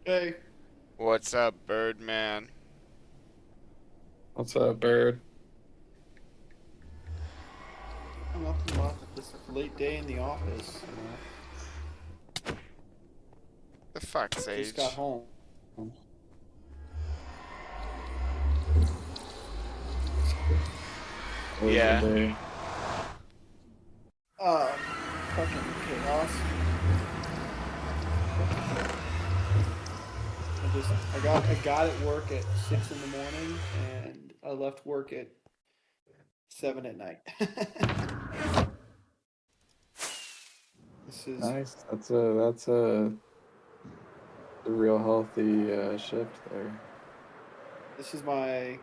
Hey, What's up, Birdman? What's up, bird? nothing much. This late day in the office. The fuck, Just got Sage? home. What was your Yeah. day? Fucking chaos. I got at work at 6 in the morning, and I left work at 7 at night. This is Nice. That's a real healthy shift there. this is my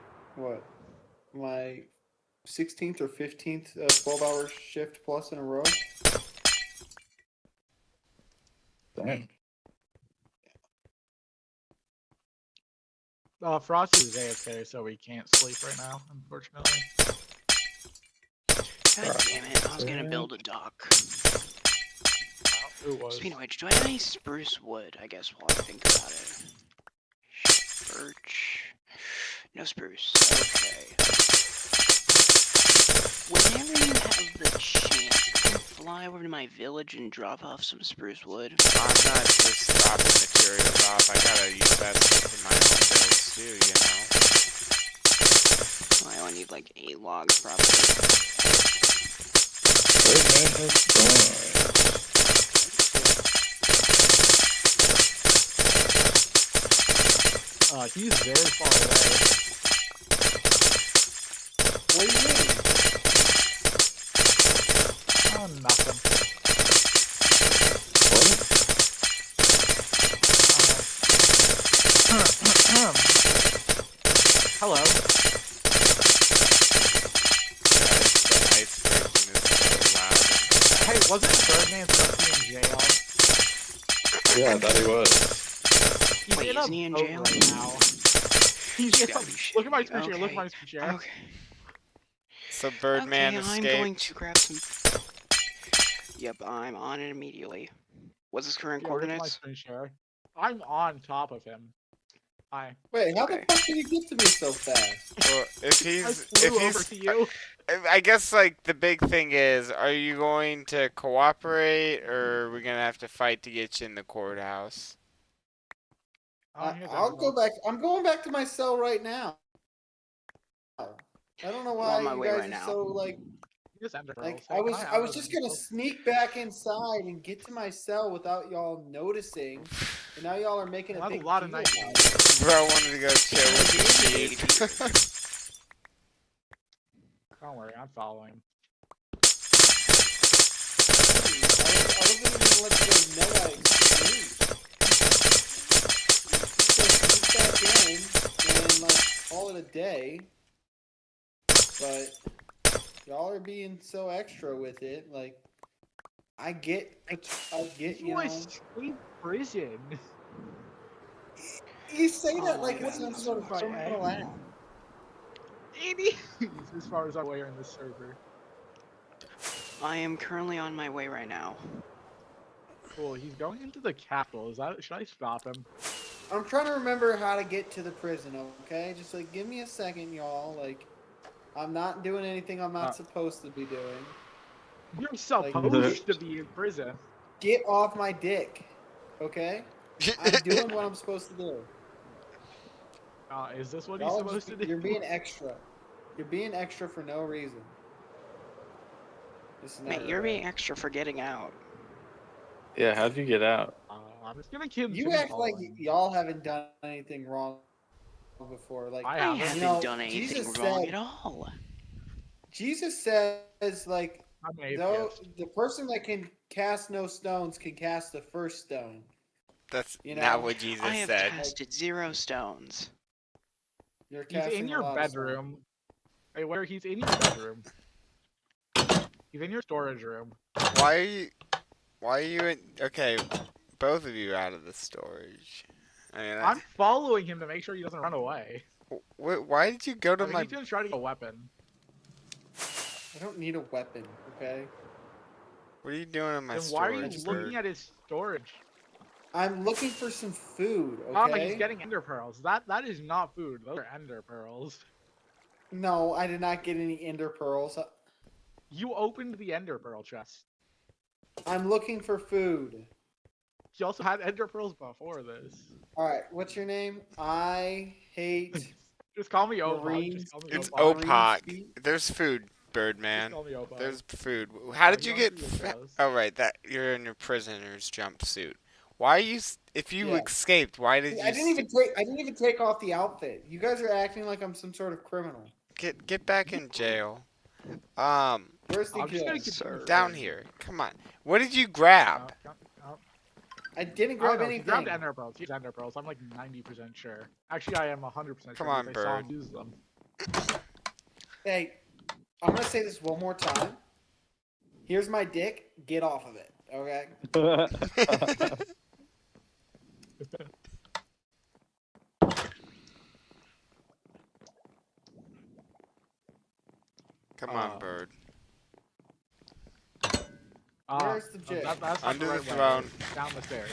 16th or 15th 12-hour shift plus in a row. Dang. Frost is AFK, so we can't sleep right now, unfortunately. God damn it, I was gonna build a dock. Who was? Speaking of which, do I have any spruce wood, I guess, while I think about it? Birch. No spruce. Okay. Whenever you have the chance, can you fly over to my village and drop off some spruce wood? I'm not just dropping materials off. I gotta use that stuff for my own builds too, you know? Well, I only need like 8 logs, probably. Birdman has joined. He's very far away. What do you mean? Oh, nothing. Hello. The ice breaking is so loud. Hey, wasn't Birdman supposed to be in jail? Yeah, I thought he was. He's Wait, in a isn't he in boat jail? right now. He's You in gotta a- be shitting Look at my me. screen share, look at my Okay. screen share. Okay. So Birdman Okay, I'm escaped. going to grab some. Yep, I'm on it immediately. What's his current Yeah, look at my coordinates? screen share. I'm on top of him. Hi. Wait, how Okay. the fuck did you get to me so fast? Well, if I he's flew over to you. I guess like the big thing is, are you going to cooperate or are we gonna have to fight to get you in the courthouse? I'll go back. I'm going back to my cell right now. I don't know I'm why on my you way guys right are now. so like. Just ender Like pearls. Hey, I was just gonna sneak back inside and get to my cell without y'all noticing, and now y'all are making a That's big a lot deal of night about it. Bro wanted to go chill with the chief. Don't worry, I'm following. I wasn't even gonna let you guys know I escaped. Just gonna sneak back in and like call it a day, but y'all are being so extra with it. Like I get, you know. escape prison. You say Oh that my like it's God. some sort of criminal act. 80 as far as I'm aware in this server. I am currently on my way right now. Cool, he's going into the capital. Should I stop him? I'm trying to remember how to get to the prison, okay? Just like give me a second, y'all. Like I'm not doing anything I'm not supposed to be doing. You're supposed to be in prison. Get off my dick. Okay? I'm doing what I'm supposed to do. Is this what he's Y'all supposed to do? You're being extra. You're being extra for no reason. This is not Mate, you're right. being extra for getting out. Yeah, how'd you get out? I'm just gonna kill You act like y'all haven't done anything wrong before. Like I I haven't. haven't done anything wrong at all. Jesus says, like, I'm an though atheist. the person that can cast no stones can cast the first stone. That's You not know? what Jesus I have said. casted 0 stones. You're He's casting in a your lot of stones. bedroom. Hey, where he's in your bedroom. He's in your storage room. Why are you in? Okay, both of you out of the storage. I mean, I'm following him to make sure he doesn't run away. why did you go to my? He's gonna try to get a weapon. I don't need a weapon, okay? What are you doing in my Then why are storage? you looking at his storage? I'm looking for some food. Oh, Okay. he's getting ender pearls. That is not food. Those are ender pearls. No, I did not get any ender pearls. You opened the ender pearl chest. I'm looking for food. You also had ender pearls before this. All right, what's your name? I hate Just call me Opog. Marines. Just call me It's Opog. Opog. There's food, Birdman. Just call me Opog. There's food. How did you Going get? through your chest. Oh right, that you're in your prisoner's jumpsuit. Why are you? If you Yeah. escaped, why did you? I didn't even take off the outfit. You guys are acting like I'm some sort of criminal. Get back in jail. Where's the I'm just gonna kill? keep Sir. Down here. Come on. What did you grab? I didn't I grab don't know. He anything. grabbed ender pearls. He used ender pearls. I'm like 90% sure. Actually, I am 100% sure. Come on, because I saw him Bird. use them. Hey, I'm gonna say this one more time. Here's my dick. Get off of it, okay? Come on, Bird. Where's the jig? That's not Under the right way. throne. Down the stairs.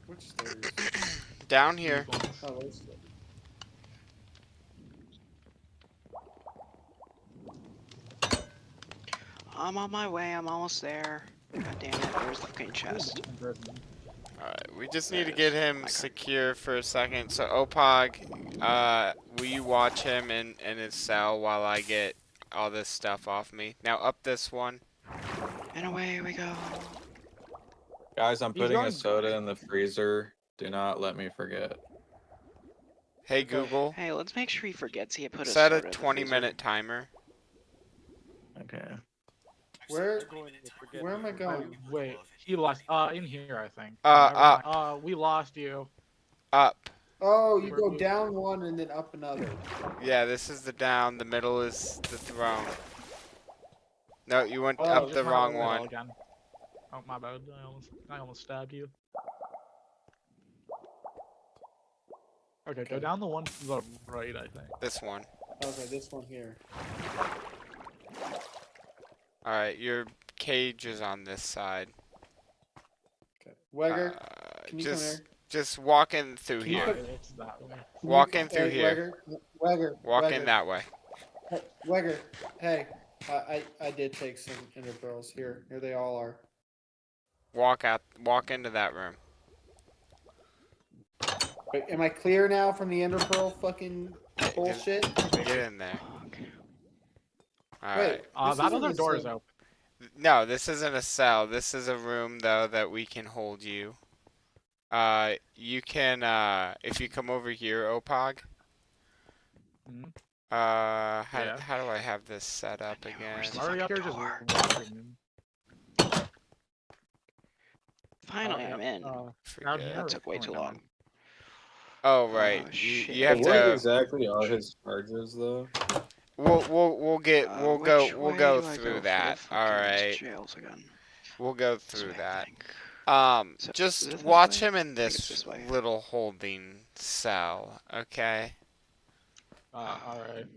Which stairs? Down here. Oh, those stairs. I'm on my way. I'm almost there. God damn it! Where's the fucking chest? Alright, we just need to There it get is. him I got it. secure for a second. So, Opog, will you watch him in his cell while I get all this stuff off me? Now, up this one. And away we go. Guys, I'm He's putting going- a soda in the freezer. Do not let me forget. Hey, Google, Hey, let's make sure he forgets he put a set a soda in the 20-minute timer. Okay. Where am I going? Wait, he lost. In here, I think. We lost you. Up. Oh, you go down one and then up another. Yeah, this is the down. The middle is the throne. No, you went Oh, up Just the went wrong middle one. Again. Oh my bad. I almost stabbed you. Okay, go down the one to the right, I think. This one. Okay, this one here. Alright, your cage is on this side. Okay. Wegger, can you come Just here? just walk in through Can you here. put- It's that way. Walk in through Hey, here. Wegger, Walk Wegger, in that way. Hey, Wegger, hey, I did take some ender pearls. Here they all are. Walk into that room. Wait, am I clear now from the ender pearl fucking bullshit? Get in there. Alright. Wait, this That isn't other the door is same- open. No, this isn't a cell. This is a room though that we can hold you. You can if you come over here, Opog. Mhm. How do I have this set up I know, again? where's the Hurry up here, fucking just door? walking. Finally, I'm in. Down Forget. here. That took way too never long. mind. Oh right. Oh, You shit. have What to. exactly are his charges, though? We'll Which go way do I through go for that. the All fucking right. Jails again. We'll go This through way, I that. think. So, Just is it this watch way? him in it's this this way. little holding cell, okay? Alright.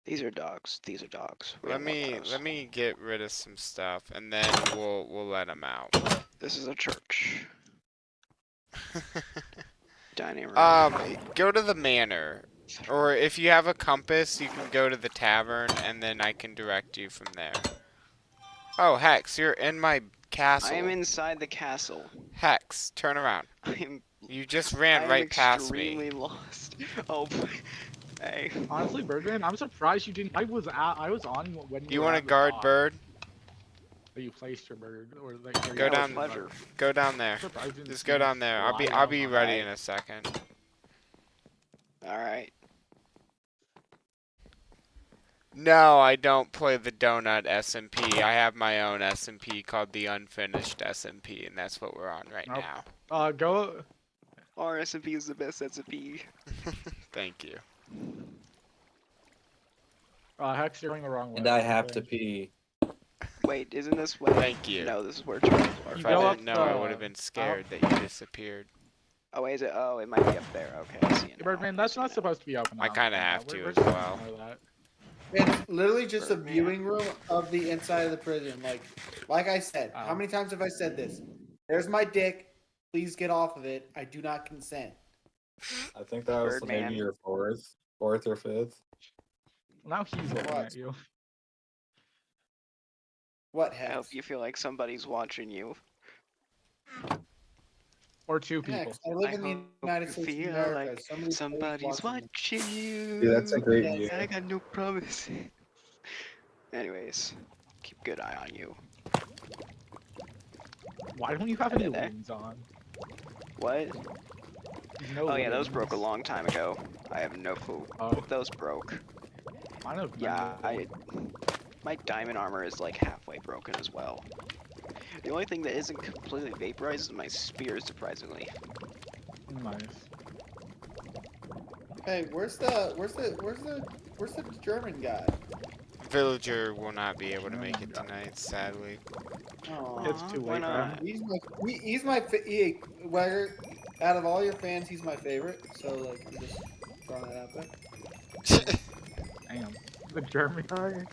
These are dogs. These are dogs. We Let don't want me those. get rid of some stuff and then we'll let him out. This is a church. Dining room. Go to the manor, or if you have a compass, you can go to the tavern and then I can direct you from there. Oh, Hex, you're in my castle. I am inside the castle. Hex, turn around. I am. You just ran I am right past me. extremely lost. Oh, hey. Honestly, Birdman, I'm surprised you didn't. I was on when You were want at to the guard top, Bird? but you placed your bird, or like your Go That was down- pleasure. Go down there. Surprised you didn't Just see go me down there. I'll fly be down ready way. in a second. All right. No, I don't play the Donut SMP. I have my own SMP called the Unfinished SMP, and that's what we're on right Nope. now. Go. Our SMP is the best SMP. Thank you. Hex, you're going the wrong way. And I have to pee. Wait, isn't this way? Thank you. No, this is where Charles are. If You I go didn't up know, I the- would have been scared that you disappeared. Oh, wait, is it? Oh, it might be up there. Okay, I see it. Hey, Birdman, that's not supposed to be open. I don't kinda think. have to We're as just well. gonna ignore that. It's literally just a Birdman. viewing room of the inside of the prison. Like I said, how Oh. many times have I said this? There's my dick. Please get off of it. I do not consent. I think that was Birdman. maybe your fourth or fifth. Now he's looking What? at you. What I hex? hope you feel like somebody's watching you. Or two people. Hex. I live in the hope United you States of feel America. like Somebody's somebody's watching me. watching you. Dude, that's a great Yes. view. I got no promise. Anyways, keep a good eye on you. Why don't you have any Did they? wings on? What? No Oh yeah, those wings. broke a long time ago. I have no clue. Oh, Those broke. mine have Yeah, many. my diamond armor is like halfway broken as well. The only thing that isn't completely vaporized is my spear, surprisingly. Nice. Hey, where's the German guy? Villager will not be able to make it tonight, sadly. Oh, It's too Why late, not? he's my Wagger. Out of all your fans, he's my favorite. So like, I'm just throwing that out there. Damn. The German guy?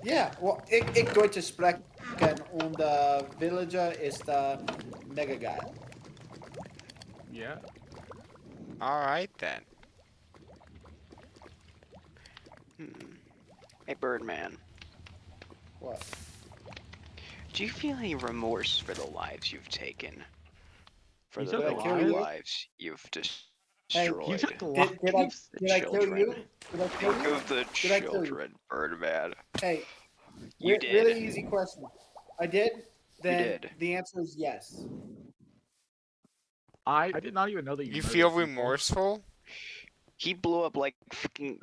Yeah, well, ich Deutsche sprechen und Villager ist mega geil. Yeah. Alright then. Hey, Birdman. What? Do you feel any remorse for the lives you've taken? For You the took many lives? lives you've Hey, destroyed? You took Did lives. did I kill children. you? Did I kill Think you? of the Did I kill you? children, Birdman. Hey, You did. really easy question. I did. Then did. the answer is yes. I did not even know that you You murdered feel people. remorseful? He blew up like fucking.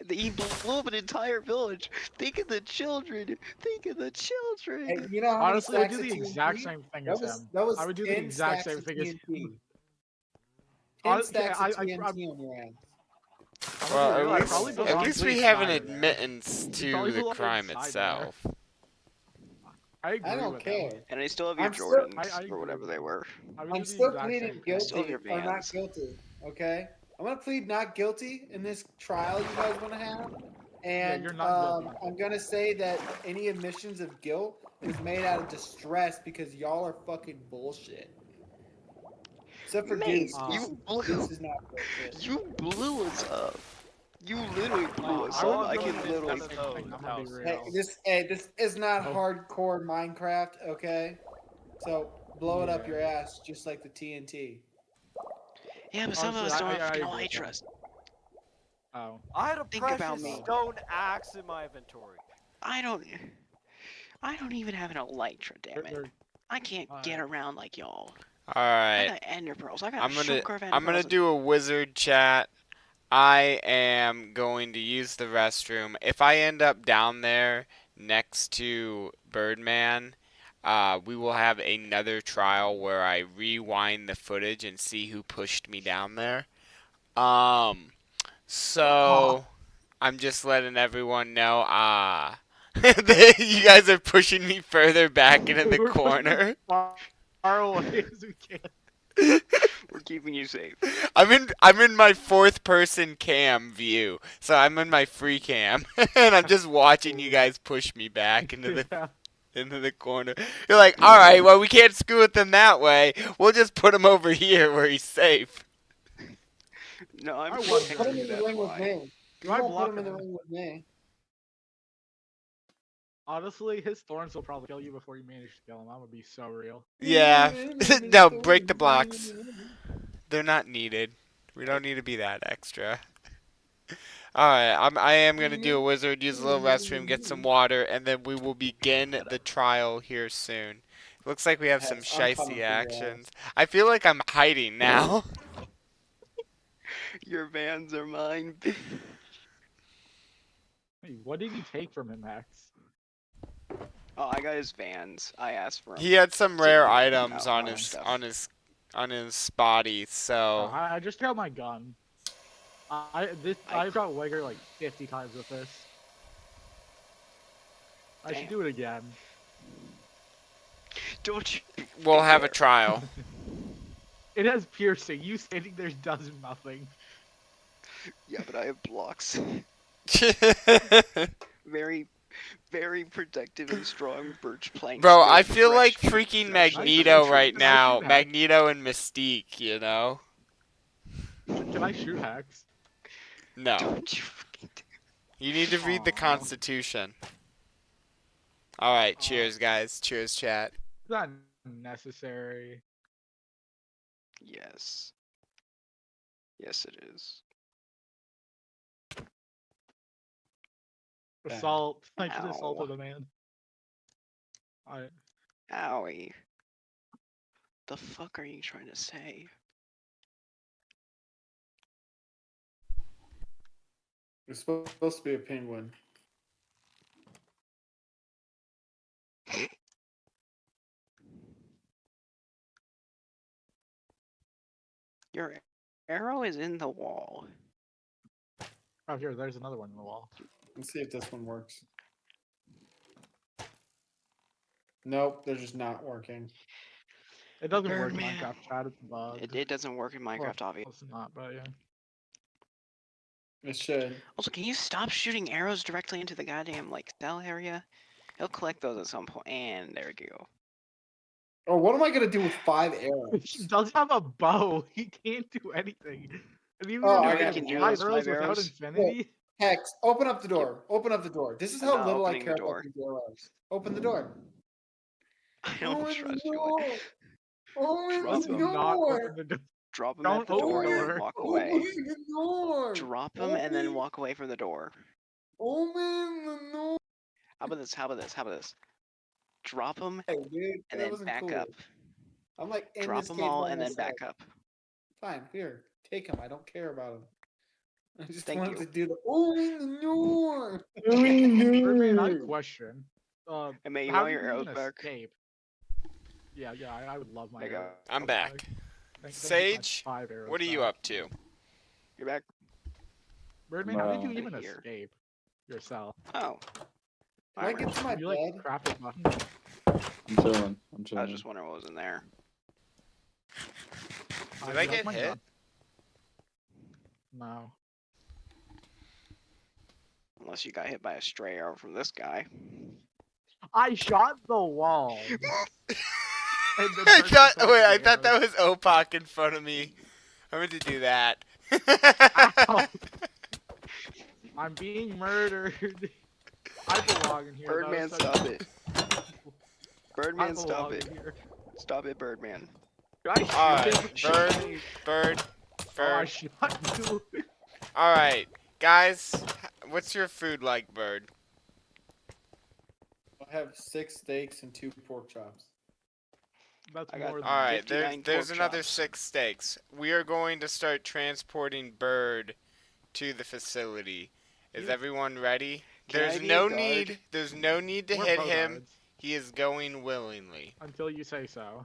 He blew up an entire village. Think of the children. Think of the children. Hey, you know how Honestly, I many would stacks do the of exact TNT? same thing That as was him. that was I would do the 10 exact stacks same of thing as him. TNT. 10 Hon- stacks yeah, of I- TNT on your ass. I'm Well, gonna be real, I least- probably at At belong least to we the have an side there. admittance You to probably the belong crime inside itself. I agree I don't with care. Him. And I still have your I'm still- Jordans I or agree whatever with they you. were. I would I'm do the still exact pleading same thing. Still guilty your or not Vans. guilty. Okay, I'm gonna plead not guilty in this trial you guys want to have, and you're not guilty. I'm gonna say that any admissions of guilt is made out of distress because y'all are fucking bullshit. Except for Mate, Goose. you Goose blew, is not bullshit. you blew us up. You literally blew us I up. would I do can the literally. exact same thing, I'm gonna be Hey, real. this is not Oh. hardcore Minecraft, okay? So blow it up Yeah. your ass just like the TNT. Yeah, but some of Honestly, us don't I have agree with that. elytras. Oh. I had a Think about precious me. stone axe in my inventory. I don't even have an elytra. Damn it! They're- I can't get around like y'all. I Alright. got ender pearls. I got I'm a gonna short curve ender I'm gonna pearls. do a wizard chat. I am going to use the restroom. If I end up down there next to Birdman, we will have another trial where I rewind the footage and see who pushed me down there. So I'm just letting everyone know, that you guys are pushing me further back into the We're pushing corner. Far away as we can. We're keeping you safe. I'm in my fourth person cam view, so I'm in my free cam, and I'm just watching you guys push me back into the Yeah. into the corner. You're like, all right, well we can't screw with him that way. We'll just put him over here where he's safe. No, I'm I wonder- protecting Put him you, in the that's ring with why. me. You I won't put block him in the him? ring with me. Honestly, his thorns will probably kill you before you manage to kill him. I'm gonna be so real. Yeah. No, break the blocks. They're not needed. We don't need to be that extra. Alright, I am going to do a wizard, use a little restroom, get some water, and then we will begin the trial here soon. Looks like we have some Yes, I'm coming for shicey your actions. I feel like I'm hiding now. Your vans are mine. Hey, what did you take from him, Max? Oh, I got his vans. I asked for 'em. He had some rare So, items no, on my his stuff. on his spotty, Oh, so I just got my gun. I've got Wegger like 50 times with this. I should Damn. do it again. Don't you? we'll have a trial. It has piercing. You standing there does nothing. Yeah, but I have blocks. Very, very protective and strong birch planks. Bro, with I feel fresh like shoots freaking out of the Magneto tree. right Can I now. shoot hacks? Magneto and Mystique, you know? Can I shoot hacks? No. Don't you fucking You need to read the Aw. Constitution. Alright, Aw. cheers, guys. Cheers, chat. It's not necessary. Yes. Yes, it is. Assault. I just Ow. assaulted a man. I. Owie. The fuck are you trying to say? It's supposed to be a penguin. Your arrow is in the wall. Oh, here, there's another one in the wall. Let's see if this one works. Nope, they're just not working. It doesn't work in Birdman. Minecraft chat, it's bugged. It doesn't work in Minecraft, Well, obviously. it's not, but yeah. It should. Also, can you stop shooting arrows directly into the goddamn, like, cell area? He'll collect those at some point, and there we go. Oh, what am I gonna do with 5 He arrows? does have a bow. He can't do anything. And even Oh, if I he got had it. 5 Those arrows 5 without arrows? infinity. Hex, open up the door. Open up the door. This is I'm how not little I opening care the about door. these arrows. Open the door. I don't Open trust the you. door. Open Let's the not door. open the door. Drop him Don't at the open door the and door. then walk Open away. the door. Drop him and then Open- walk away from the door. Open the door. How about this? How about this? How about this? Drop him Hey, dude, and that then wasn't back cool. up. I'm like in Drop this them cage all by and then myself. back up. Fine, here, take him. I don't care about him. I just Thank wanted you. to do the open the door. Birdman, I have a question. Hey, mate, you how want do your you arrows even back? escape? Yeah, I would love my There you go. arrows I'm back. Thank you for my Sage, 5 arrows what are you back. up to? You're back. Birdman, how did you Wow. even Here. escape yourself? Oh. Can I get to my You like bed? crafted button? I'm chilling. I'm I was chilling. just wondering what was in there. Did I you like get my hit? gun? No. Unless you got hit by a stray arrow from this guy. I shot the wall. And the I person thought. shot Wait, the I thought that arrows. was Opak in front of me. I meant to do that. Ow. I'm being murdered. I belong in here. That Birdman, was such- stop it. I Birdman, stop belong it. in here. Stop it, Birdman. Did I shoot Alright, him? bird, bird, Oh, I bird. shot you. Alright, guys, what's your food like, Bird? I have 6 steaks and 2 pork chops. That's I got- more than Alright, 59 there's pork another chops. 6 steaks. We are going to start transporting Bird to the facility. Is You- everyone ready? Can I There's be a no guard? need. There's no need to We're hit both him. guards, He is going willingly. until you say so.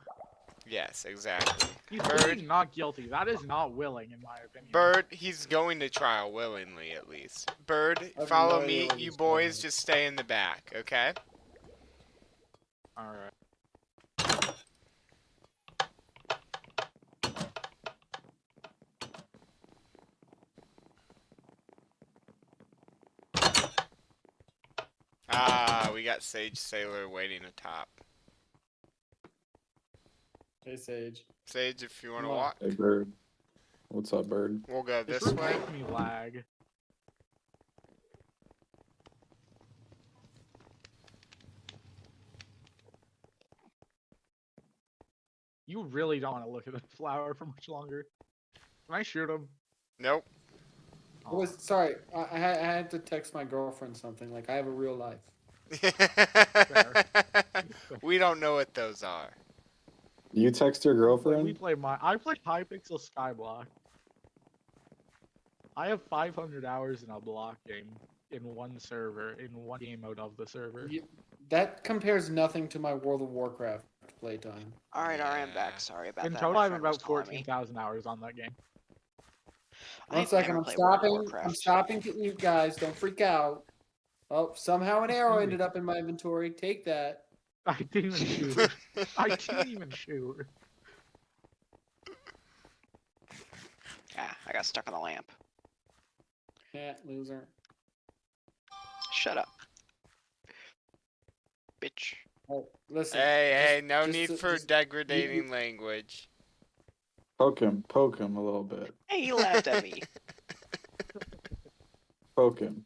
Yes, exactly. He's Bird. pleading not guilty. That is not willing, in my opinion. Bird, he's going to trial willingly, at least. Bird, have follow no idea me. what You he's boys doing. just stay in the back, okay? All right. Ah, we got Sage Sailor waiting atop. Hey, Sage. Sage, if you want to Come on. walk, Hey, bird. What's up, bird? we'll go This this room way. makes me lag. You really don't want to look at the flower for much longer. Can I shoot him? Nope. I was sorry. I had to text my girlfriend something. Like I have a real life. We don't know what those are. You text your We girlfriend? play I play Hypixel Skyblock. I have 500 hours in a block game in one server, in one game mode of the server. That compares nothing to my World of Warcraft playtime. Alright, alright, I'm Yeah. back. Sorry about In that. total, my I have friend was about calling me. 14,000 hours on that game. One I've second, never I'm played World of stopping. I'm Warcraft. stopping to eat, guys. Don't freak out. Oh, somehow an arrow Really? ended up in my inventory. Take that. I didn't even shoot. I didn't even shoot. Ah, I got stuck on the lamp. Yeah, loser. Shut up. bitch. Oh, listen. Hey, no just need to- for just- degrading language. Poke him a little bit. Hey, he laughed at me. Poke him.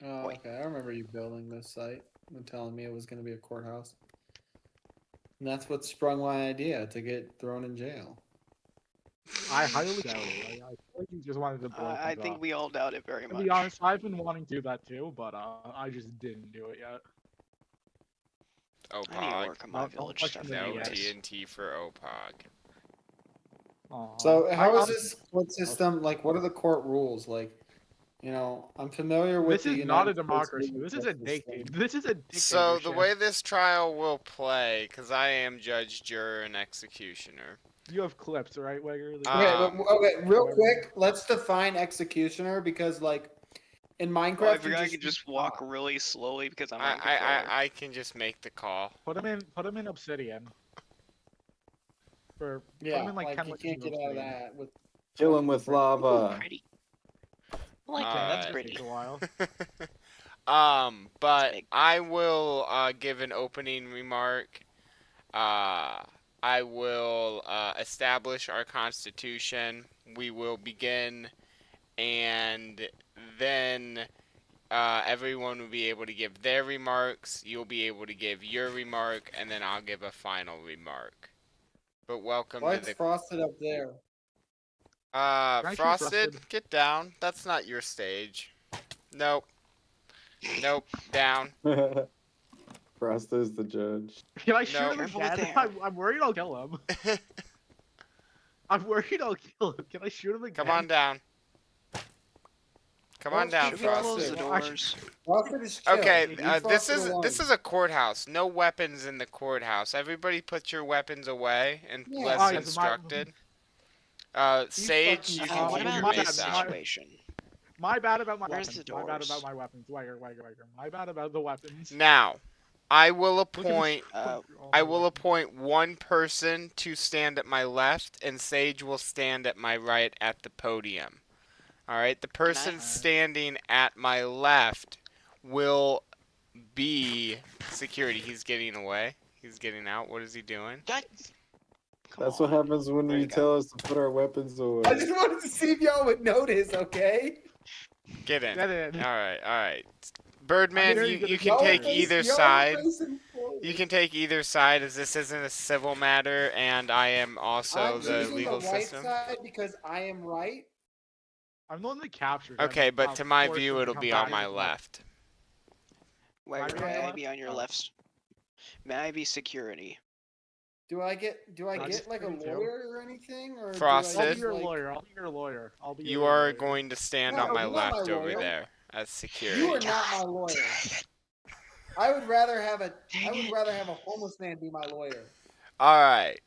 Oh, Boy. okay. I remember you building this site and telling me it was going to be a courthouse. And that's what sprung my idea to get thrown in jail. I highly doubt it. I feel like you just wanted to blow I things think up. we all doubt it very To much. be honest, I've been wanting to do that too, but I just didn't do it yet. OPOG. I need to work on my Don't village question stuff. the No anyways. TNT for OPOG. Aw. So how I- is this court system, like, what are the court rules? Like, you know, I'm familiar with This the is not a United States democracy. legal This is a justice system. dictatorship. This is a dictatorship. So the way this trial will play, because I am judge, juror, and executioner. You have clips, right, Wigger? Okay, real quick, let's define executioner because, like, in Minecraft, Oh, I you forgot I just could just walk really slowly because I'm on I controller. I can just make the call. Put him in obsidian. Put yeah, him in, like 10 you layers can't get out of obsidian. that with. Kill him with Ooh, lava. pretty. I like that. That's Alright. pretty. Takes a while. But Big. I will give an opening remark. I will establish our constitution. We will begin, and then everyone will be able to give their remarks. You'll be able to give your remark, and then I'll give a final remark. But welcome Why to it's the frosted up there? I shoot Frosted, Frosted? get down. That's not your stage. Nope. Nope. Down. Frost is the judge. Can I shoot No. him Careful again? there. I'm worried I'll kill him. I'm worried I'll kill him. Can I shoot him again? Come on down. Come on Well, down, Should we Frosted. close Frosted. the Well, doors? Frosted is chill. Okay, Leave this Frosted is alone. a courthouse. No weapons in the courthouse. Everybody put your weapons away Yeah. unless Oh, yes, instructed. Sage, fucking you Oh, can what keep about your my this mace bad, out. situation? My bad about my Where's weapons. the My bad doors? about my weapons. Wigger. My bad about the weapons. Now, I will Look at this appoint. all I my will weapons. appoint one person to stand at my left, and Sage will stand at my right at the podium. All right, the person standing at my left will be security. He's getting away. He's getting out. What is he doing? Come That's on. what happens when There you you go. tell us to put our weapons away. I just wanted to see if y'all would notice, okay? Get in. Get in. All right. Birdman, very you, good you at can y'all take face- either Y'all side. facing forward. You can take either side, as this isn't a civil matter, and I am also I'm the choosing legal the right system. side because I am right. I'm the one that captured him. Okay, but I'll to my force view, him to it'll come be back on my with me. left. Where Right, may I left? be on your Oh. left? May I be security? Do I get I just like a figured too. lawyer or anything? Or do I Frosted. I'll be just, your like- lawyer. I'll be your lawyer. I'll be You your are lawyer. going to stand No, on my you're not my left over lawyer. there as You security. are not my lawyer. I would rather have a Dang it. homeless man be my lawyer. All right.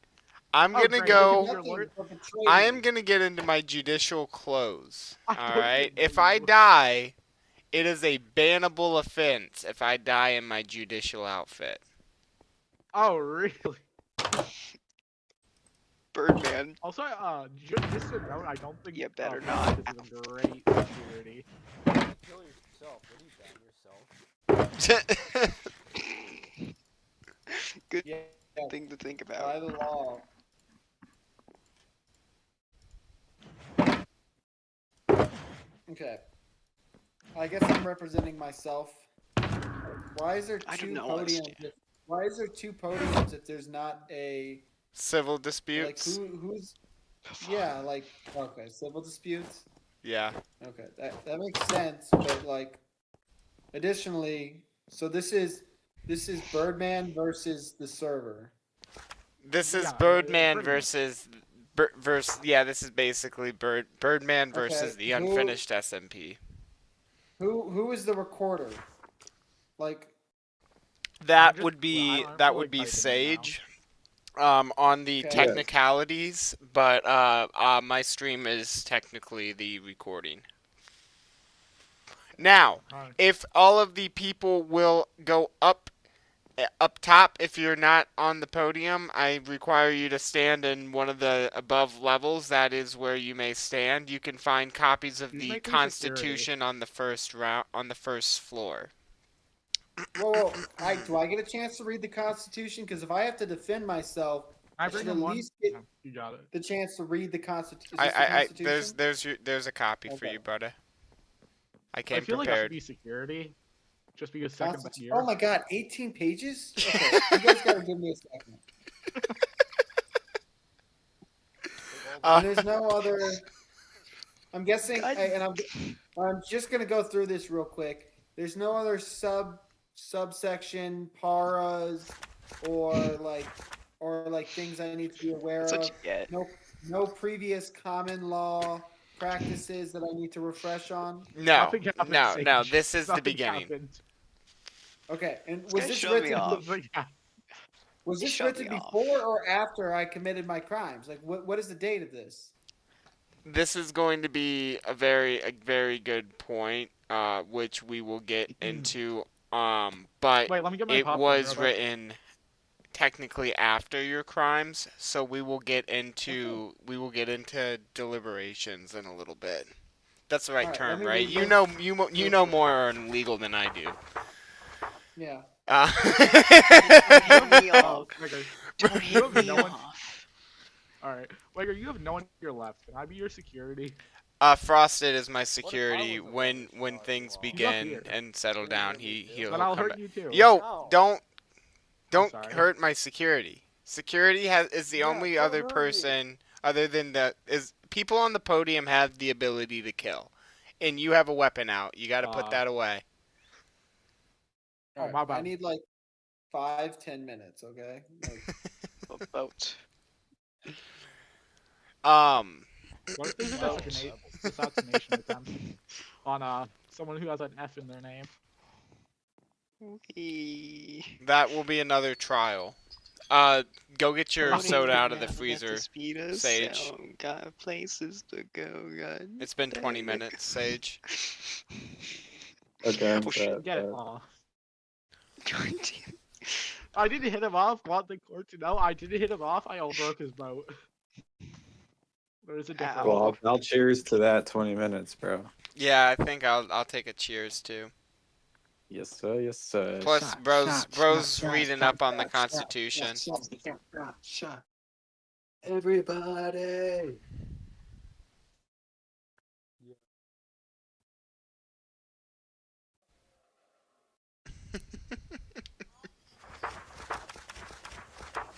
I'm Oh, gonna great. go. Your lawyer- I am gonna get into my judicial close. I All don't right. get If I you. die, it is a bannable offense if I die in my judicial outfit. Oh, really? Birdman. Also, just to note, I don't think You better Frosted not. is a great security. Kill yourself. What do you ban yourself? Good Yeah, thing to think by about. the law. Okay. I guess I'm representing myself. Why is there I do two not podiums? understand. Why is there two podiums if there's not a Civil like disputes. who's yeah, like okay, civil disputes? Yeah. Okay, that makes sense, but like additionally, so this is Birdman versus the server. This is Yeah, Birdman pretty much. versus. Yeah, this is basically Birdman versus Okay, the who- unfinished SMP. Who is the recorder? Like That just- would be I don't that feel would like be typing it Sage. On the Okay. technicalities, but my stream is technically the recording. Now, Alright. if all of the people will go up top, if you're not on the podium, I require you to stand in one of the above levels. That is where you may stand. You can find copies of Who's the making Constitution on the first floor. Whoa, do I get a chance to read the Constitution? Because if I have to defend myself, I I bring should at him one. least get Yeah, you got it. the chance to read the Constitution. Is this the Constitution? there's a copy for Okay. you, brother. I I came feel like that should prepared. be security. Just because second best year. Oh my god, 18 pages? Okay, you guys gotta give me a second. And there's no other. I'm guessing, and I'm just gonna go through this real quick. There's no other subsection paras or like things I need to be aware That's what of. you get. No previous common law practices that I need to refresh on. No, Nothing happened, no. Sage. This is the Nothing beginning. happened. Okay, and This was guy this showed me written? off. Was He this showed written me off. before or after I committed my crimes? Like, what is the date of this? This is going to be a very good point, which we will get into. But Wait, let me get my it popcorn was real quick. written technically after your crimes, so we will get into deliberations in a little bit. That's the right Alright, term, let me right? read You this. know you know more on legal than I do. Yeah. Don't hit me off. Okay. Don't hit me No one- off. Alright. Wager, you have no one to your left. Can I be your security? Frosted is my security. was the When weather things so begin here. and settle down, he'll But I'll come hurt back. you too. Yo, No. don't sorry. hurt my security. Security is the Yeah, only don't other hurt me. person other than people on the podium have the ability to kill, and you have a weapon out. You got to put that away. Oh, Alright, my bad. I need like 5-10 minutes, okay? Like, About. What if there's an Well, assassination attempt on someone who has an F in their name? That will be another trial. Go get your Somebody soda get out of the freezer, Sage. Got places to go. Got It's been 20 minutes, Sage. Okay, Oh, shit, Get it. bet. Aw. God damn. I didn't hit him off. Want the court to know? I didn't hit him off. I all broke his boat. There's a difference. Ow. Well, I'll cheers to that 20 minutes, bro. Yeah, I think I'll take a cheers too. Yes, sir. Yes, sir. Plus, bro's reading up on the Constitution. Shot. Everybody.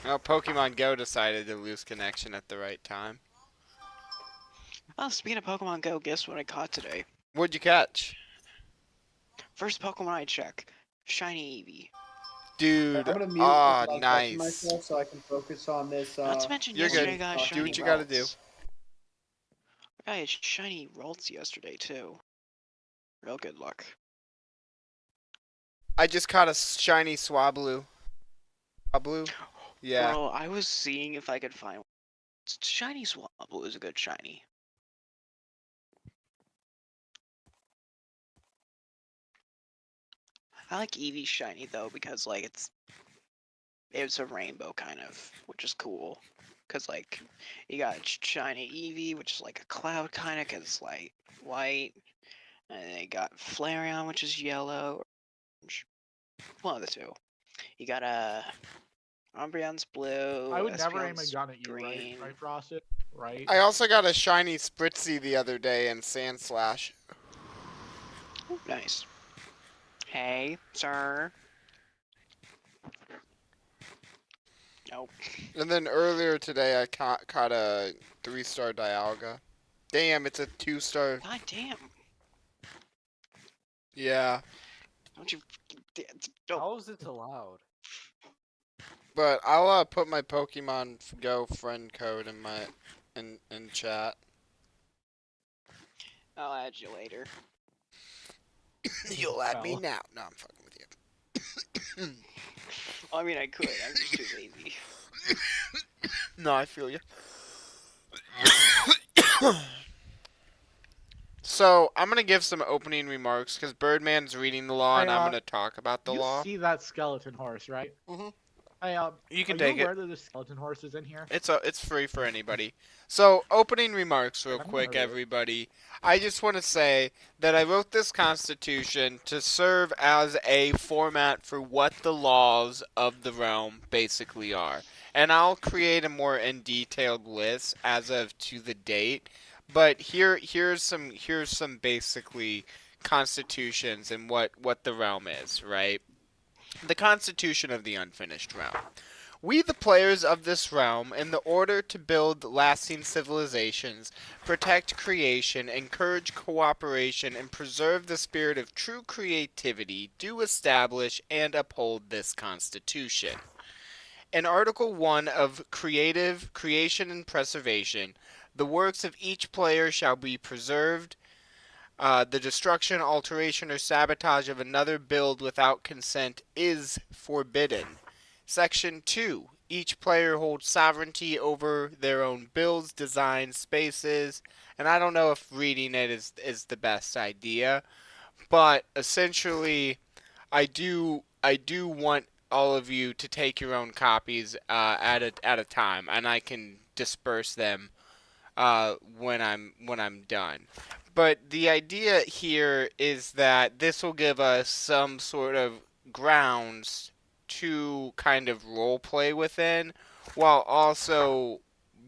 Well, Pokemon Go decided to lose connection at the right time. Oh, speaking of Pokemon Go, guess what I caught today? What'd you catch? First Pokemon I check. Shiny Eevee. Dude, I'm gonna mute ah, until I'm nice. touching myself so I can focus on this. Not to mention you're yesterday good. I got Do shiny what you gotta do. Ralts. I got shiny Ralts yesterday too. Real good luck. I just caught a shiny Swablu. Swablu? Yeah. Bro, I was seeing if I could find one. Shiny Swablu is a good shiny. I like Eevee shiny though because like it's a rainbow kind of, which is cool. Cause like you got shiny Eevee, which is like a cloud kind of, cause it's like white, and then you got Flareon, which is yellow. Orange. One of the two. You got Umbreon's blue. I would never aim a Espeon's gun at you, green. right, Frosted? Right? I also got a shiny Spritzy the other day in Sand Slash. Ooh, nice. Hey, sir. Nope. And then earlier today I caught a 3-star Dialga. Damn, it's a 2-star. God damn. Yeah. Don't you. Don't. How is it allowed? But I'll put my Pokemon Go friend code in my in chat. I'll add you later. You'll add me Well. now. No, I'm fucking with you. Well, I mean, I could. I'm just too lazy. No, I feel you. So, I'm going to give some opening remarks because Birdman's reading the law and I'm going to talk about the You law. see that skeleton horse, right? Mhm. Hey, You can are take you it. aware that there's skeleton horses in here? It's free for anybody. So, opening remarks real I'm quick, nervous. everybody. I just want to say that I wrote this Constitution to serve as a format for what the laws of the realm basically are. And I'll create a more in detailed list as of to the date. But here's some basically constitutions and what the realm is, right? The Constitution of the Unfinished Realm. We, the players of this realm, in the order to build lasting civilizations, protect creation, encourage cooperation, and preserve the spirit of true creativity, do establish and uphold this Constitution. In Article 1 of Creation and Preservation, the works of each player shall be preserved. The destruction, alteration, or sabotage of another build without consent is forbidden. Section 2. Each player holds sovereignty over their own builds, designs, spaces, and I don't know if reading it is the best idea, but essentially, I do want all of you to take your own copies at a time, and I can disperse them when I'm done. But the idea here is that this will give us some sort of grounds to kind of role play within, while also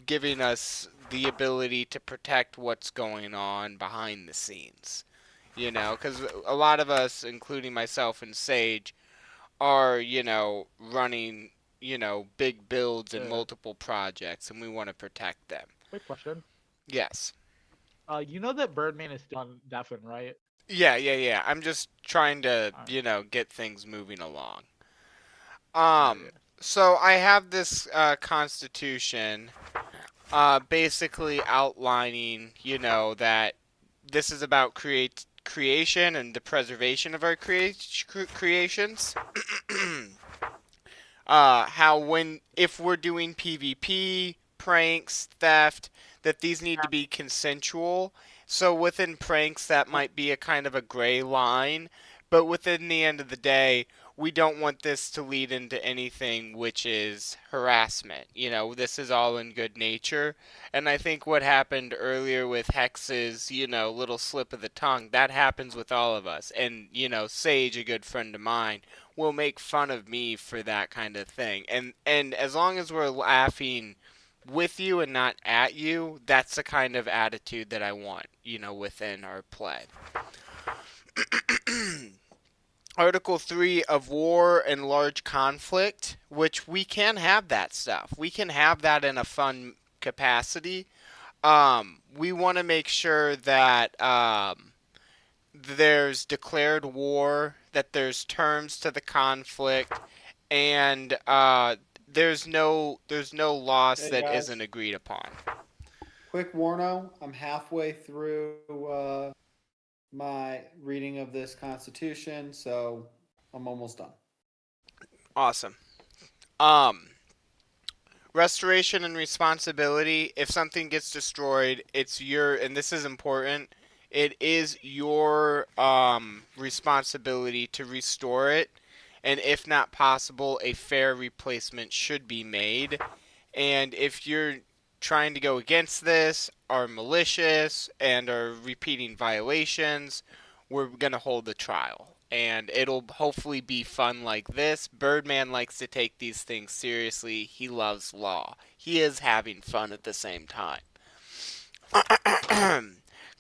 giving us the ability to protect what's going on behind the scenes. You know, because a lot of us, including myself and Sage, are, running, big builds and Yeah. multiple projects, and we want to protect them. Quick question. Yes. You know that Birdman is still on Deafin, right? Yeah. I'm just trying to, Alright. get things moving along. Yeah. So I have this constitution, basically outlining, that this is about creation and the preservation of our creations. If we're doing PvP, pranks, theft, that these need to be consensual. So within pranks, that might be a kind of a gray line, but within the end of the day, we don't want this to lead into anything which is harassment. This is all in good nature. And I think what happened earlier with Hex's, little slip of the tongue, that happens with all of us. And, Sage, a good friend of mine, will make fun of me for that kind of thing. And as long as we're laughing with you and not at you, that's the kind of attitude that I want, within our play. Article 3 of War and Large Conflict, which we can have that stuff. We can have that in a fun capacity. We want to make sure that there's declared war, that there's terms to the conflict, and there's no loss Hey, that guys. isn't agreed upon. Quick warno, I'm halfway through my reading of this Constitution, so I'm almost done. Awesome. Restoration and responsibility. If something gets destroyed, it's your, and this is important, it is your responsibility to restore it. And if not possible, a fair replacement should be made. And if you're trying to go against this, are malicious, and are repeating violations, we're going to hold a trial. And it'll hopefully be fun like this. Birdman likes to take these things seriously. He loves law. He is having fun at the same time.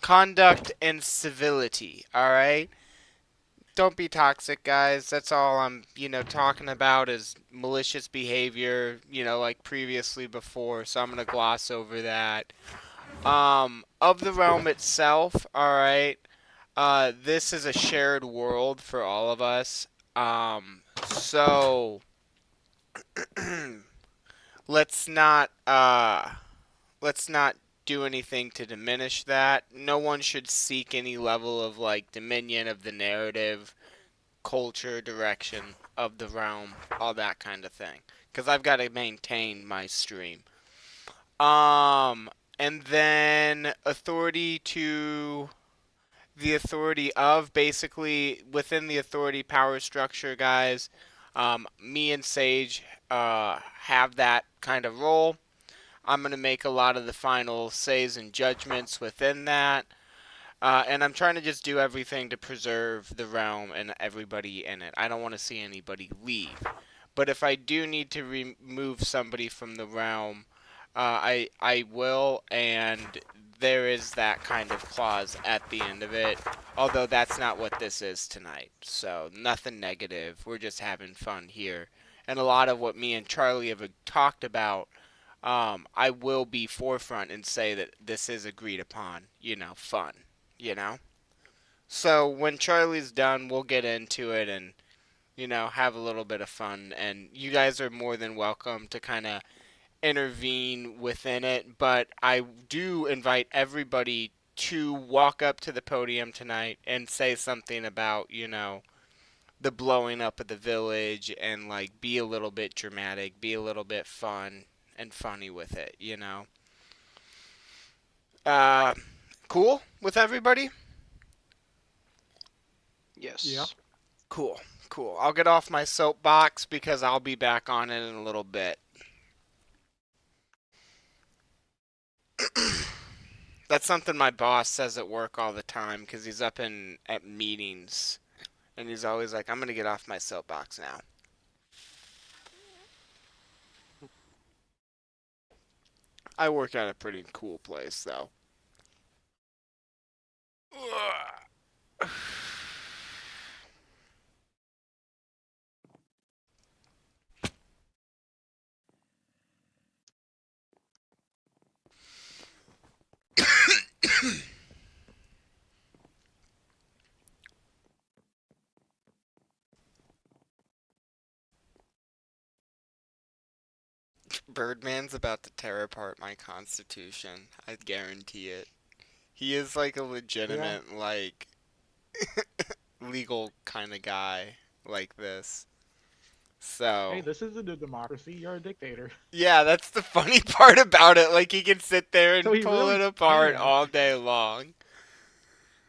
Conduct and civility, alright? Don't be toxic, guys. That's all I'm, talking about is malicious behavior, like previously before. So I'm going to gloss over that. Of the realm itself, alright? This is a shared world for all of us. So let's not do anything to diminish that. No one should seek any level of dominion of the narrative, culture, direction of the realm, all that kind of thing. Because I've got to maintain my stream. And then authority to the authority of, basically within the authority power structure, guys. Me and Sage have that kind of role. I'm going to make a lot of the final says and judgments within that. And I'm trying to just do everything to preserve the realm and everybody in it. I don't want to see anybody leave. But if I do need to remove somebody from the realm, I will, and there is that kind of clause at the end of it. Although that's not what this is tonight. So nothing negative. We're just having fun here. And a lot of what me and Charlie have talked about, I will be forefront and say that this is agreed upon. Fun. So when Charlie's done, we'll get into it and have a little bit of fun. And you guys are more than welcome to kind of intervene within it. But I do invite everybody to walk up to the podium tonight and say something about, the blowing up of the village and like be a little bit dramatic, be a little bit fun and funny with it. Cool with everybody? Yes. Yeah. Cool. I'll get off my soapbox because I'll be back on it in a little bit. That's something my boss says at work all the time because he's up at meetings and he's always like, I'm going to get off my soapbox now. I work at a pretty cool place though. Birdman's about to tear apart my constitution. I guarantee it. He is like a legitimate, like, legal kind of guy like this. So. Hey, this isn't a democracy. You're a dictator. Yeah, that's the funny part about it. Like, he can sit there and So he pull really it apart can. all day long.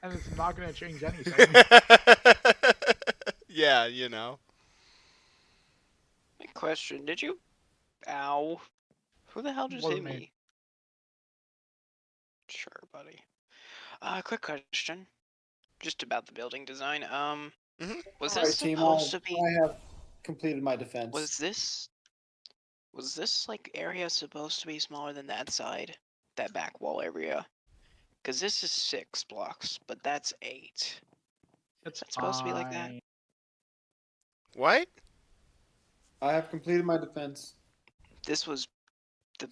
And it's not going to change anything. Yeah, Question: Did you? Ow! Who the hell just hit Wasn't me? me. Sure, buddy. Quick question. Just about the building design. Mhm. Was All right, this team. supposed to be? I have completed my defense. Was this like area supposed to be smaller than that side, that back wall area? Because this is 6 blocks, but that's 8. It's that supposed to be like that? fine. What? I have completed my defense. This was the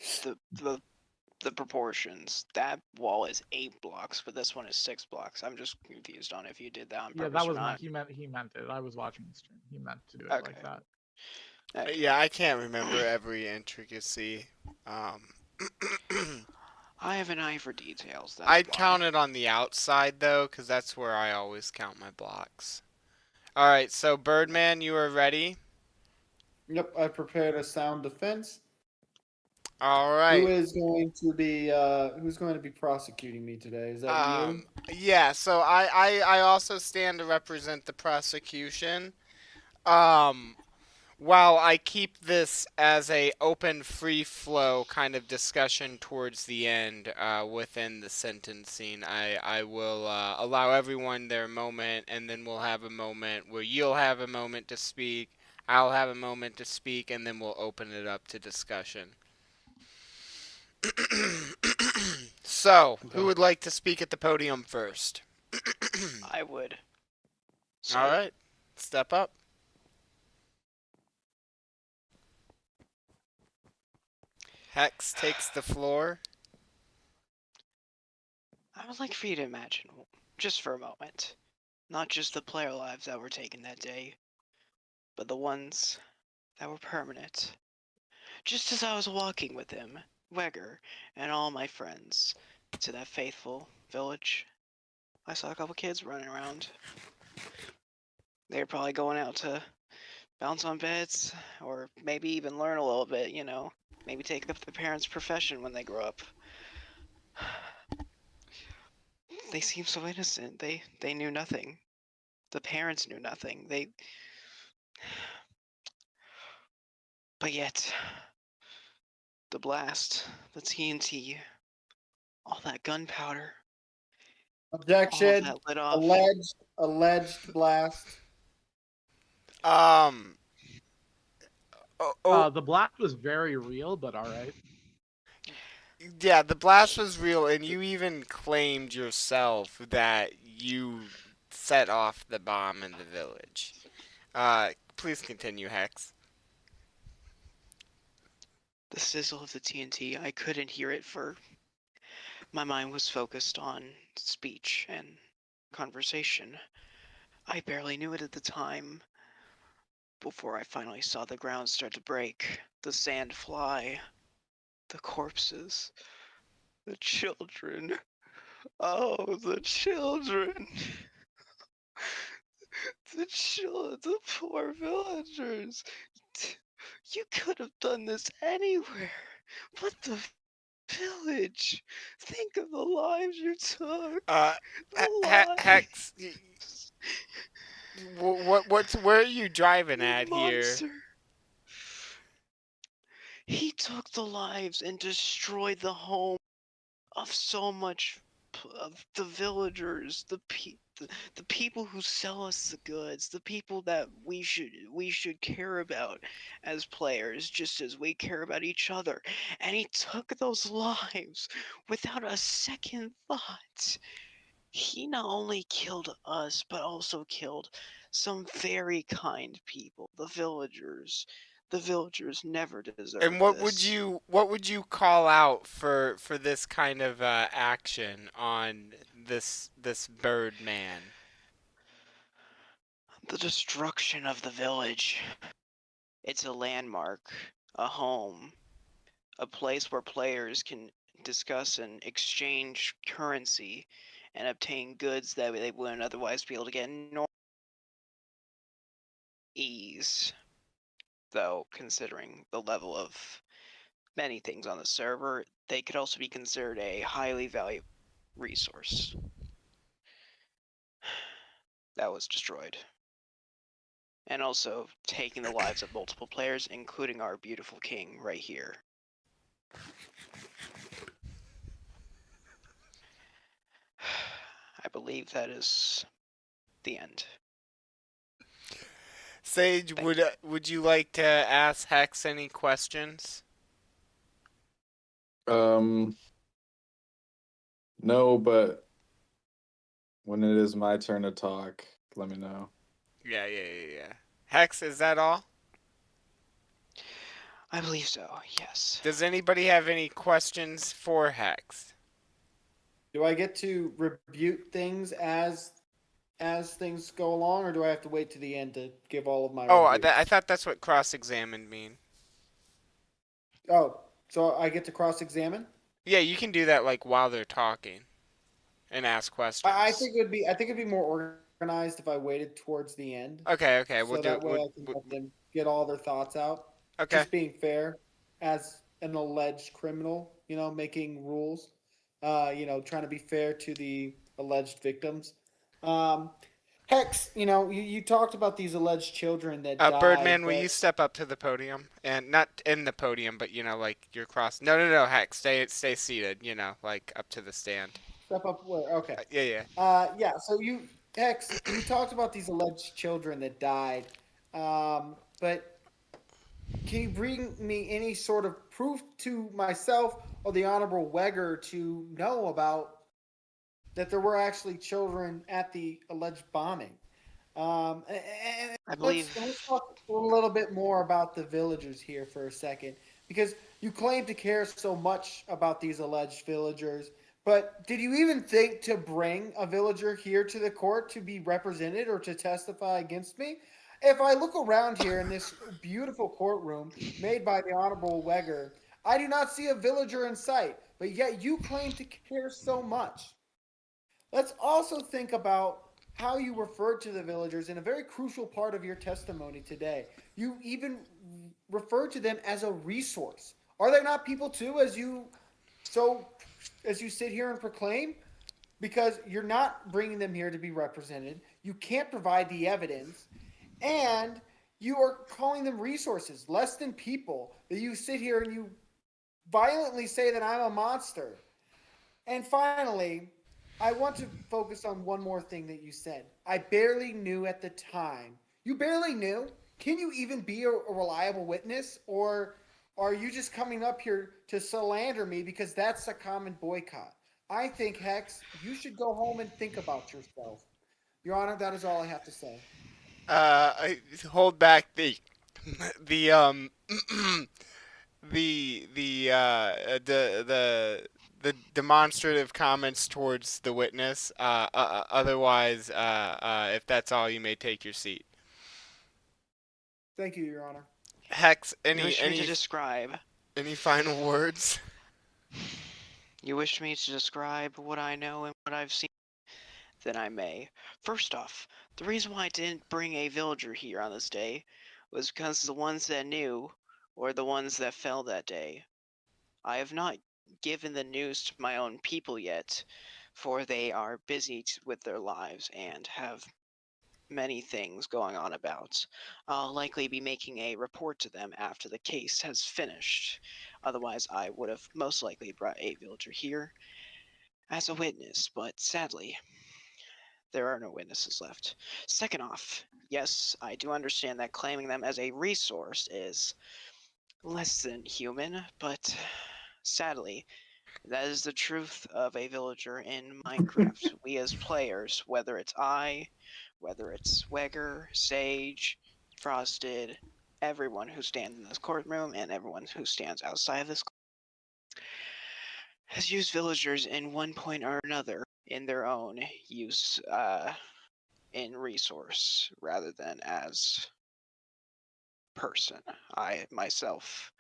proportions. That wall is 8 blocks, but this one is 6 blocks. I'm just confused on if you did that on purpose Yeah, that or was not. he meant it. I was watching the stream. He meant to do it Okay. like that. Okay. Yeah, I can't remember every intricacy. I have an eye for details. That's I'd why. count it on the outside, though, because that's where I always count my blocks. Alright, so Birdman, you are ready? Yep, I prepared a sound defense. Alright. Who's going to be prosecuting me today? Is that you? Yeah, so I also stand to represent the prosecution. While I keep this as a open, free flow kind of discussion towards the end within the sentencing, I will allow everyone their moment, and then we'll have a moment where you'll have a moment to speak, I'll have a moment to speak, and then we'll open it up to discussion. So, who would like to speak at the podium first? I would. So, Alright, step up. Hex takes the floor. I would like for you to imagine, just for a moment, not just the player lives that were taken that day, but the ones that were permanent. Just as I was walking with him, Wegger, and all my friends to that faithful village, I saw a couple kids running around. They were probably going out to bounce on beds, or maybe even learn a little bit, maybe take up their parents' profession when they grow up. They seem so innocent. They knew nothing. The parents knew nothing. But yet, the blast, the TNT, all that gunpowder, all Objection. that lit off. Alleged blast. Um. Oh, The blast was very real, but all right. yeah, the blast was real, and you even claimed yourself that you set off the bomb in the village. Please continue, Hex. The sizzle of the TNT, I couldn't hear it for my mind was focused on speech and conversation. I barely knew it at the time before I finally saw the ground start to break, the sand fly, the corpses, the children. Oh, the children. The poor villagers. You could have done this anywhere, but the village. Think of the lives you took. The Hex, lives. where are you driving You at here? monster. He took the lives and destroyed the home of so much of the villagers, the people who sell us the goods, the people that we should care about as players, just as we care about each other. And he took those lives without a second thought. He not only killed us, but also killed some very kind people, the villagers. The villagers never And deserved this. what would you call out for this kind of action on this Birdman? The destruction of the village. It's a landmark, a home, a place where players can discuss and exchange currency and obtain goods that they wouldn't otherwise be able to get in ease. Though, considering the level of many things on the server, they could also be considered a highly valuable resource that was destroyed. And also taking the lives of multiple players, including our beautiful king right here. I believe that is the end. Sage, Thank would you like to ask Hex any questions? No, but when it is my turn to talk, let me know. Yeah. Hex, is that all? I believe so, yes. Does anybody have any questions for Hex? Do I get to rebuke things as things go along, or do I have to wait to the end to give all of my Oh, rebukes? I thought that's what cross-examined mean. Oh, so I get to cross-examine? Yeah, you can do that like while they're talking, and ask questions. I think it'd be more organized if I waited towards the end, Okay, we'll so do. that way I can let them get all their thoughts out. Okay. Just being fair, as an alleged criminal, making rules, trying to be fair to the alleged victims. Um, Hex, you talked about these alleged children that died, Birdman, will you but step up to the podium? And not in the podium, but like you're cross. No, Hex, stay seated. Like up to the stand. step up where? Okay. Yeah. Yeah. So Hex, you talked about these alleged children that died, but can you bring me any sort of proof to myself or the Honorable Wegger to know about that there were actually children at the alleged bombing? And I let's believe let's talk a little bit more about the villagers here for a second, because you claim to care so much about these alleged villagers. But did you even think to bring a villager here to the court to be represented or to testify against me? If I look around here in this beautiful courtroom made by the Honorable Wegger, I do not see a villager in sight, but yet you claim to care so much. Let's also think about how you referred to the villagers in a very crucial part of your testimony today. You even referred to them as a resource. Are they not people too, as you sit here and proclaim? Because you're not bringing them here to be represented. You can't provide the evidence, and You are calling them resources, less than people. That you sit here and you violently say that I'm a monster. And finally, I want to focus on one more thing that you said. I barely knew at the time. You barely knew? Can you even be a reliable witness? Or are you just coming up here to slander me because that's a common boycott? I think, Hex, you should go home and think about yourself. Your Honor, that is all I have to say. I hold back the the demonstrative comments towards the witness. Otherwise, if that's all, you may take your seat. Thank you, Your Honor. Hex, You wish me to describe. any final words? You wish me to describe what I know and what I've seen? Then I may. First off, the reason why I didn't bring a villager here on this day was because the ones that knew were the ones that fell that day. I have not given the news to my own people yet, for they are busy with their lives and have many things going on about. I'll likely be making a report to them after the case has finished. Otherwise, I would have most likely brought a villager here as a witness, but sadly, there are no witnesses left. Second off, yes, I do understand that claiming them as a resource is less than human, but sadly, that is the truth of a villager in Minecraft. We as players, whether it's I, whether it's Wegger, Sage, Frosted, everyone who stands in this courtroom and everyone who stands outside of this has used villagers in one point or another in their own use in resource rather than as person. I myself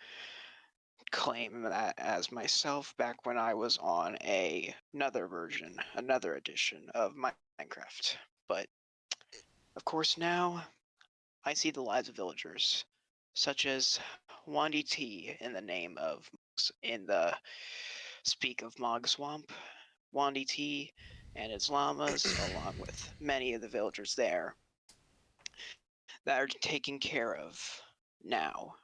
claim that as myself back when I was on another version, another edition of Minecraft. But of course now I see the lives of villagers, such as Wandy T in the name of in the Speak of Mog Swamp, Wandy T and its llamas, along with many of the villagers there, that are taken care of now,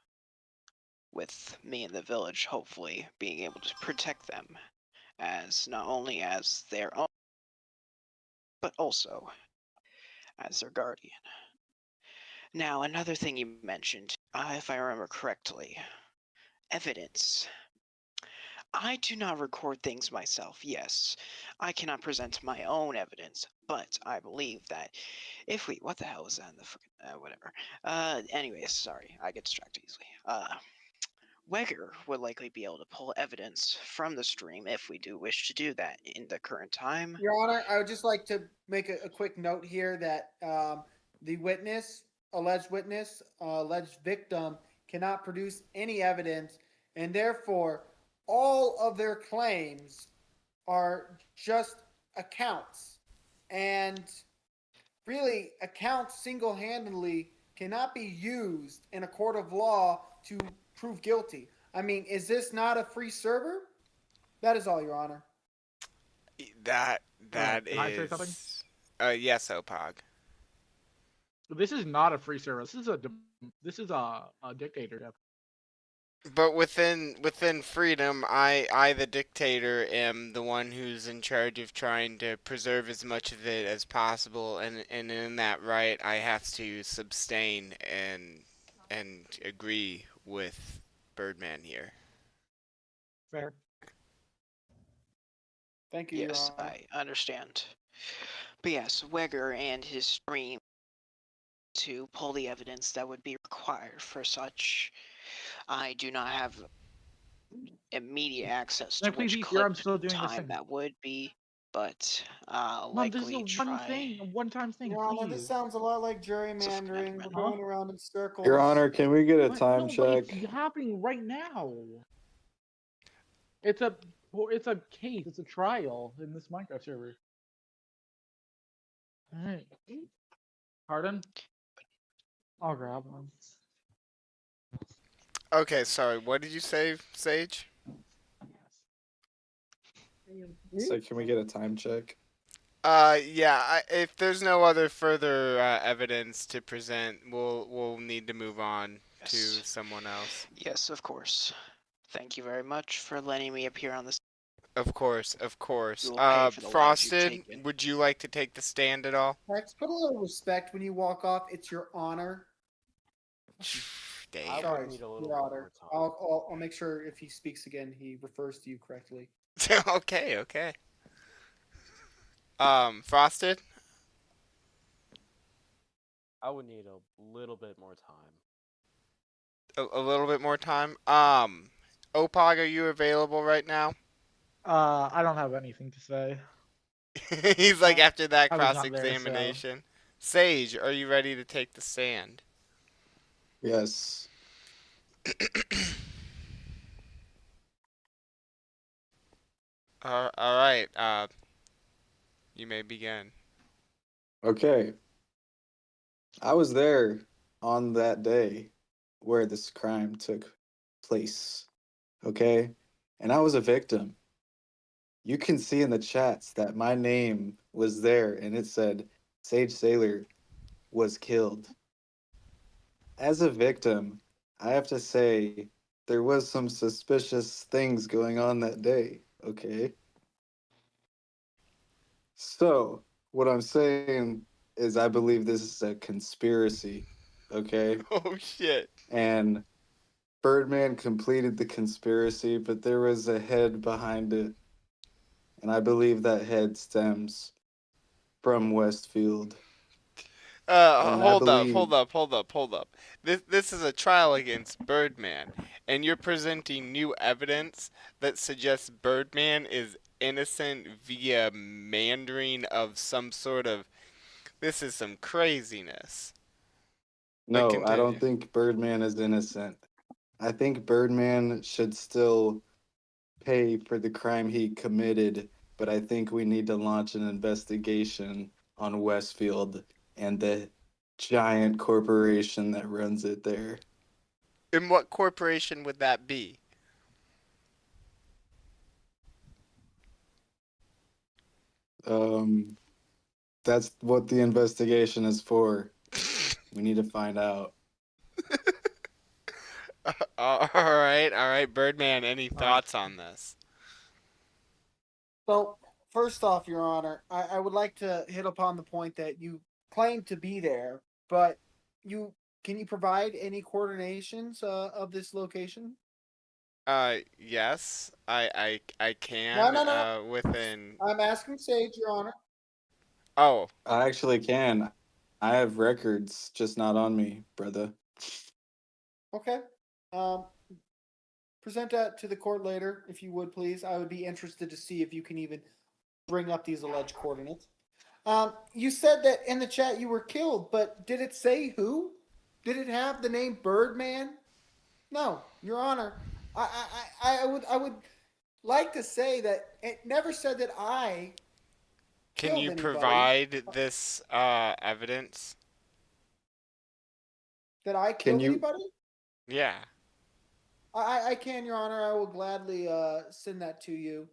with me in the village hopefully being able to protect them as not only as their own, but also as their guardian. Now, another thing you mentioned, if I remember correctly, evidence. I do not record things myself, yes. I cannot present my own evidence, but I believe that if we... What the hell was that in the fucking... whatever. Anyways, sorry, I get distracted easily. Wegger would likely be able to pull evidence from the stream if we do wish to do that in the current time. Your Honor, I would just like to make a quick note here that the alleged witness, alleged victim, cannot produce any evidence, and therefore all of their claims are just accounts. And really, accounts single-handedly cannot be used in a court of law to prove guilty. I mean, is this not a free server? That is all, Your Honor. That Can I say something? Yes, Opog. This is not a free service. This is a dictatorship. But within freedom, I the dictator am the one who's in charge of trying to preserve as much of it as possible, and in that right, I have to sustain and agree with Birdman here. Fair. Thank you, Yes, Your Honor. I understand. But yes, Wegger and his stream to pull the evidence that would be required for such. I do not have immediate access to Can I please which eat here? I'm clip still doing this time thing. that would be, but I'll Mom, this is likely a try. one-time thing, Your Honor, please. this sounds a lot like gerrymandering. amendment. We're going around in circles. Your Honor, can we get a What? time No, but check? it's happening right now. It's a case. It's a trial in this Minecraft server. All right. Pardon? I'll grab one. Okay, sorry. What did you say, Sage? So can we get a time check? If there's no other further evidence to present, we'll need to move on to Yes. someone else. Yes, of course. Thank you very much for letting me appear on this. Of course, of course. You will pay for the lives you've Frosted, taken. would you like to take the stand at all? Rex, put a little respect when you walk off. It's your honor. I Damn. would Sorry, need a little your bit honor. more time. I'll make sure if he speaks again, he refers to you correctly. Okay, okay. Frosted? I would need a little bit more time. A little bit more time. Opog, are you available right now? I don't have anything to say. He's like, after that I was not there, so- cross-examination. Sage, are you ready to take the stand? Yes. All right. You may begin. Okay. I was there on that day where this crime took place. Okay? And I was a victim. You can see in the chats that my name was there and it said Sage Sailor was killed. As a victim, I have to say there was some suspicious things going on that day, okay? So, what I'm saying is I believe this is a conspiracy, okay? Oh shit. And Birdman completed the conspiracy, but there was a head behind it. And I believe that head stems from Westfield. And I Hold up, believe- hold up. This is a trial against Birdman, and you're presenting new evidence that suggests Birdman is innocent via mandering of some sort of. This is some craziness. No, I continue. don't think Birdman is innocent. I think Birdman should still pay for the crime he committed, but I think we need to launch an investigation on Westfield and the giant corporation that runs it there. And what corporation would that be? That's what the investigation is for. We need to find out. All right, Birdman. Any thoughts on this? So, first off, Your Honor, I would like to hit upon the point that you claim to be there, but can you provide any coordinations of this location? Yes, I can. No. Within. I'm asking Sage, Your Honor. Oh, I actually can. I have records, just not on me, brother. Okay. Present that to the court later, if you would, please. I would be interested to see if you can even bring up these alleged coordinates. You said that in the chat you were killed, but did it say who? Did it have the name Birdman? No, Your Honor. I would like to say that it never said that I can killed you anybody. provide this evidence? That I Can killed you- anybody? Yeah. I can, Your Honor. I will gladly send that to you.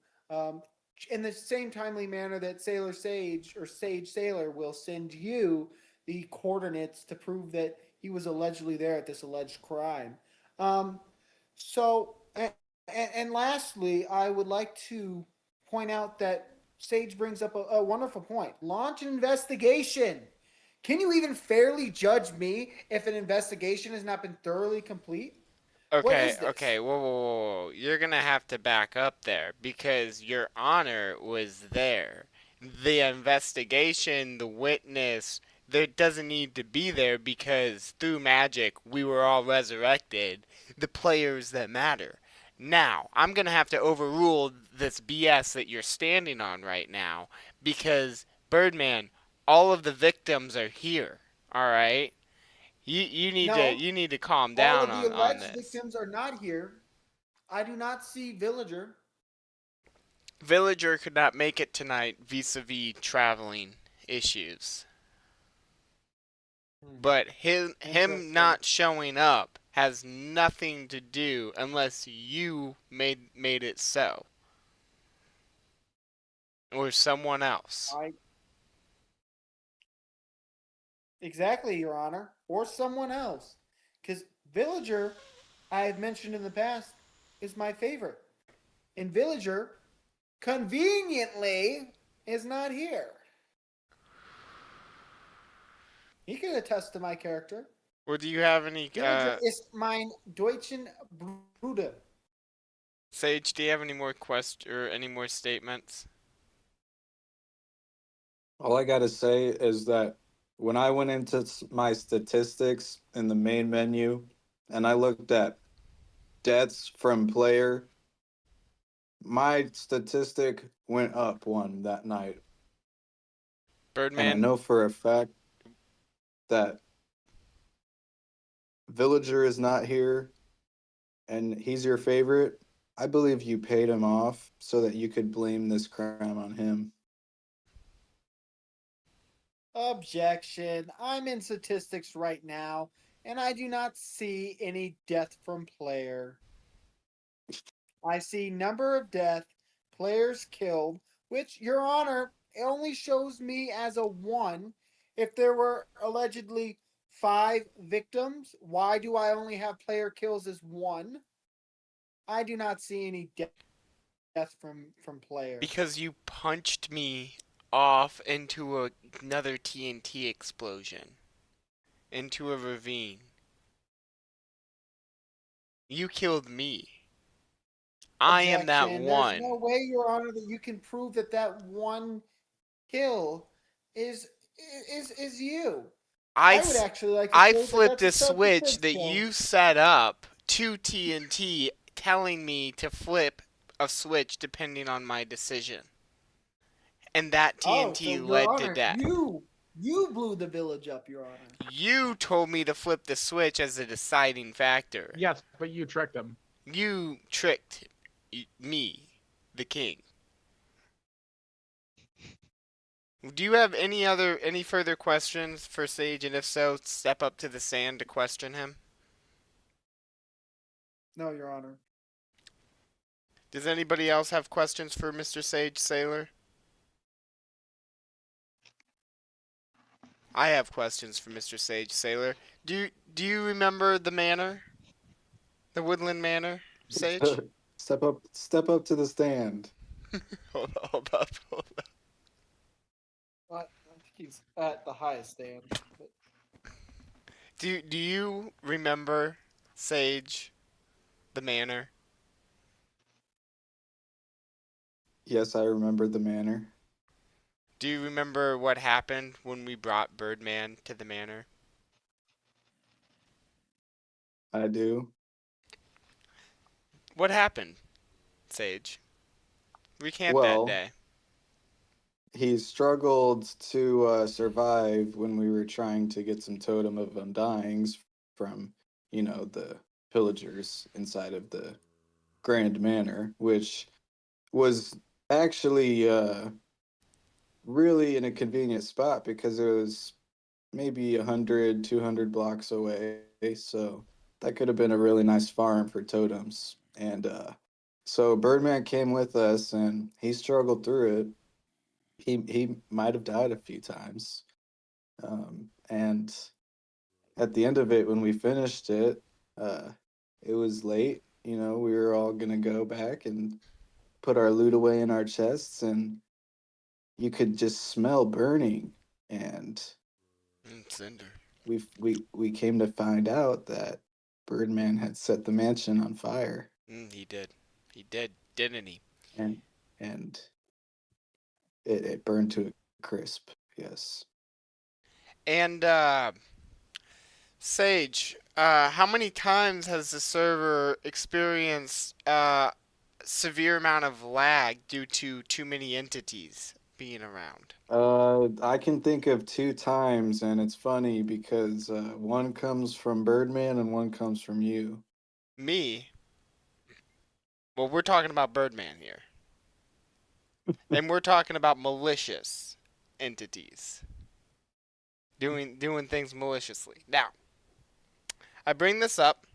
In the same timely manner that Sailor Sage or Sage Sailor will send you the coordinates to prove that he was allegedly there at this alleged crime. And lastly, I would like to point out that Sage brings up a wonderful point. Launch an investigation. Can you even fairly judge me if an investigation has not been thoroughly complete? What Okay, is this? okay, whoa. You're gonna have to back up there because Your Honor was there. The investigation, the witness, there doesn't need to be there because through magic we were all resurrected, the players that matter. Now, I'm gonna have to overrule this BS that you're standing on right now because, Birdman, all of the victims are here, alright? You need to calm All down of the on alleged this. victims are not here. I do not see Villager. Villager could not make it tonight vis-a-vis traveling issues. But him Interesting. not showing up has nothing to do unless you made it so. Or someone else. Exactly, Your Honor, or someone else. Because Villager, I have mentioned in the past, is my favorite. And Villager, conveniently, is not here. He could attest to my character. Or do you have any Villager ist mein deutschen Bruder. Sage, do you have any more any more statements? All I gotta say is that when I went into my statistics in the main menu and I looked at deaths from player, my statistic went up one that night. Birdman. And I know for a fact that Villager is not here and he's your favorite. I believe you paid him off so that you could blame this crime on him. Objection. I'm in statistics right now, and I do not see any death from player. I see number of death, players killed, which, Your Honor, it only shows me as a 1. If there were allegedly 5 victims, why do I only have player kills as 1? I do not see any death from player. Because you punched me off into another TNT explosion. Into a ravine. You killed me. I am that Objection. one. There's no way, Your Honor, that you can prove that that one kill is you. I would actually like to I say flipped that a that's a switch self-defense that kill. you set up to TNT, telling me to flip a switch depending on my decision. And that TNT so, led Your to Honor, death. you blew the village up, Your Honor. You told me to flip the switch as a deciding factor. Yes, but you tricked him. You tricked me, the king. Do you have any further questions for Sage? And if so, step up to the sand to question him. No, Your Honor. Does anybody else have questions for Mr. Sage Sailor? I have questions for Mr. Sage Sailor. Do you remember the manor? The woodland manor, Sage? Step up to the stand. Hold up. I think he's at the highest stand. But... Do you remember, Sage, the manor? Yes, I remember the manor. Do you remember what happened when we brought Birdman to the manor? I do. What happened, Sage? Recant Well, that day. He struggled to survive when we were trying to get some Totem of Undyings from, the pillagers inside of the Grand Manor, which was actually really in a convenient spot because it was maybe 100, 200 blocks away. So that could have been a really nice farm for totems. And so Birdman came with us and he struggled through it. He might have died a few times. And at the end of it, when we finished it, it was late. We were all going to go back and put our loot away in our chests, and you could just smell burning. And Cinder. we came to find out that Birdman had set the mansion on fire. He did. He did, didn't he? And it burned to a crisp. Yes. And Sage, how many times has the server experienced severe amount of lag due to too many entities being around? I can think of 2 times, and it's funny because one comes from Birdman and one comes from you. Me? Well, we're talking about Birdman here. And we're talking about malicious entities. Doing things maliciously. Now, I bring this up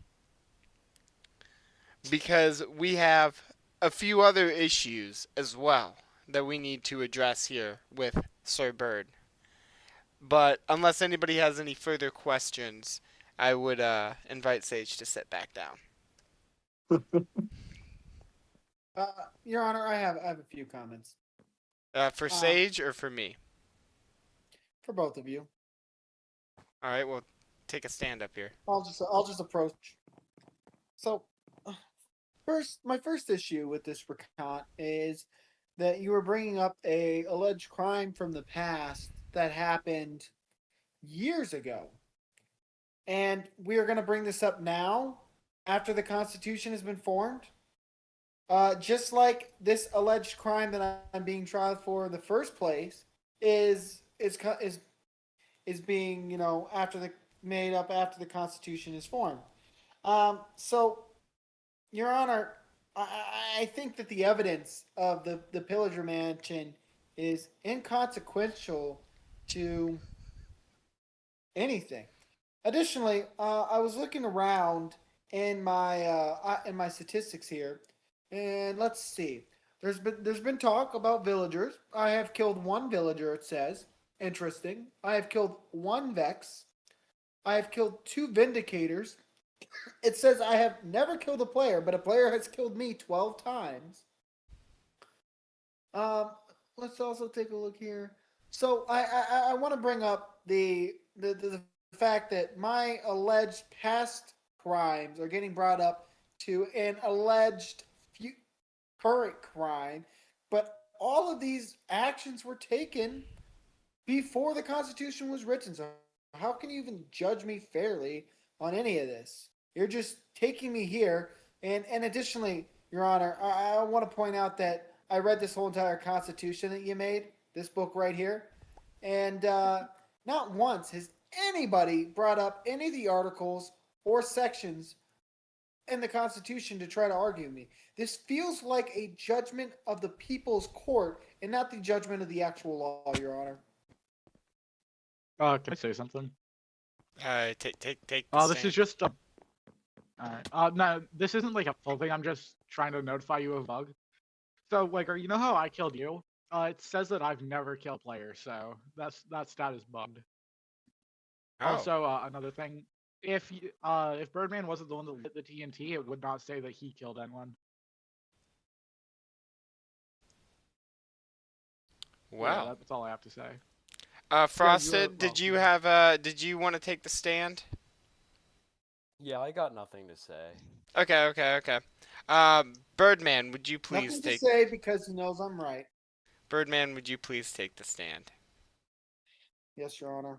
because we have a few other issues as well that we need to address here with Sir Bird. But unless anybody has any further questions, I would invite Sage to sit back down. Your Honor, I have a few comments For Sage or for me? for both of you. All right, well, take a stand up here. I'll just approach. So, my first issue with this recount is that you were bringing up a alleged crime from the past that happened years ago, and we are going to bring this up now after the Constitution has been formed. Just like this alleged crime that I'm being tried for in the first place is being made up after the Constitution is formed. So, Your Honor, I think that the evidence of the Pillager Mansion is inconsequential to anything. Additionally, I was looking around in my statistics here, and let's see. There's been talk about villagers. I have killed one villager. It says interesting. I have killed one Vex. I have killed two Vindicators. It says I have never killed a player, but a player has killed me 12 times. Let's also take a look here. So I want to bring up the fact that my alleged past crimes are getting brought up to an alleged current crime, but all of these actions were taken before the Constitution was written. So how can you even judge me fairly on any of this? You're just taking me here. And additionally, Your Honor, I want to point out that I read this whole entire Constitution that you made, this book right here, and not once has anybody brought up any of the articles or sections in the Constitution to try to argue me. This feels like a judgment of the people's court and not the judgment of the actual law, Your Honor. Can I say something? Take the This stand. is just a... Alright. No, this isn't like a full thing. I'm just trying to notify you of a bug. So, like, you know how I killed you? It says that I've never killed players, so that stat is bugged. Oh. Also, another thing, if Birdman wasn't the one that lit the TNT, it would not say that he killed anyone. Wow. Yeah, that's all I have to say. Frosted, you're did you welcome. have did you want to take the stand? Yeah, I got nothing to say. Okay. Birdman, would you please Nothing take to say because he knows I'm right. Birdman, would you please take the stand? Yes, Your Honor.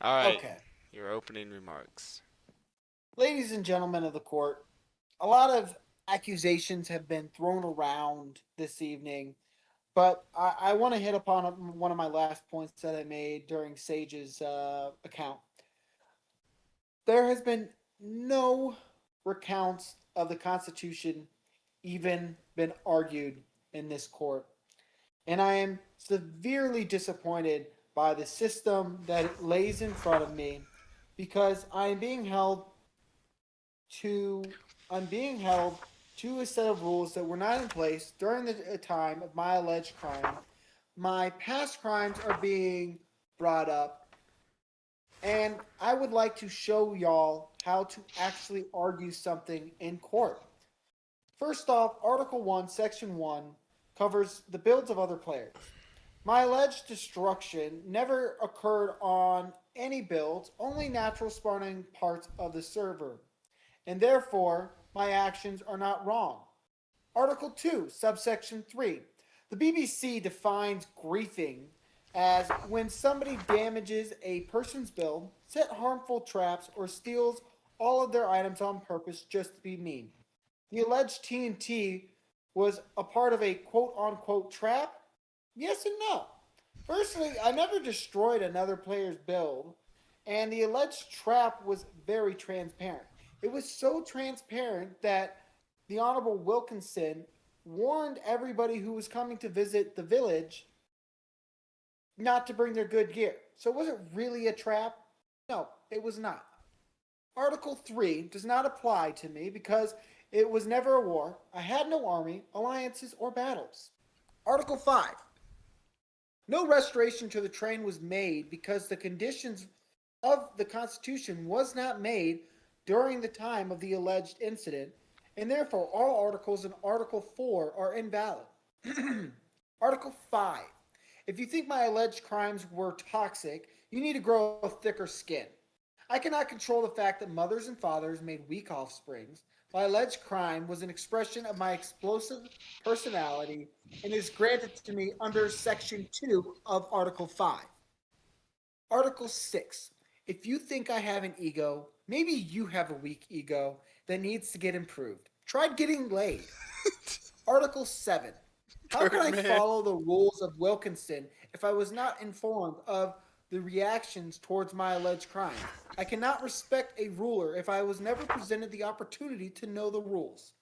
All right. Okay. Your opening remarks. Ladies and gentlemen of the court, a lot of accusations have been thrown around this evening, but I want to hit upon one of my last points that I made during Sage's account. There has been no recounts of the Constitution even been argued in this court. And I am severely disappointed by the system that it lays in front of me because I'm being held to a set of rules that were not in place during the time of my alleged crime. My past crimes are being brought up, and I would like to show y'all how to actually argue something in court. First off, Article 1, Section 1 covers the builds of other players. My alleged destruction never occurred on any builds, only natural spawning parts of the server, and therefore my actions are not wrong. Article 2, Subsection 3. The BBC defines griefing as when somebody damages a person's build, set harmful traps, or steals all of their items on purpose just to be mean. The alleged TNT was a part of a quote-unquote trap? Yes and no. Firstly, I never destroyed another player's build, and the alleged trap was very transparent. It was so transparent that the Honorable Wilkinson warned everybody who was coming to visit the village not to bring their good gear. So was it really a trap? No, it was not. Article 3 does not apply to me because it was never a war. I had no army, alliances, or battles. Article 5. No restoration to the train was made because the conditions of the Constitution was not made during the time of the alleged incident, and therefore all articles in Article 4 are invalid. Article 5. If you think my alleged crimes were toxic, you need to grow a thicker skin. I cannot control the fact that mothers and fathers made weak offsprings. My alleged crime was an expression of my explosive personality and is granted to me under Section 2 of Article 5. Article 6. If you think I have an ego, maybe you have a weak ego that needs to get improved. Try getting laid. Article 7. How can I Birdman. follow the rules of Wilkinson if I was not informed of the reactions towards my alleged crime? I cannot respect a ruler if I was never presented the opportunity to know the rules.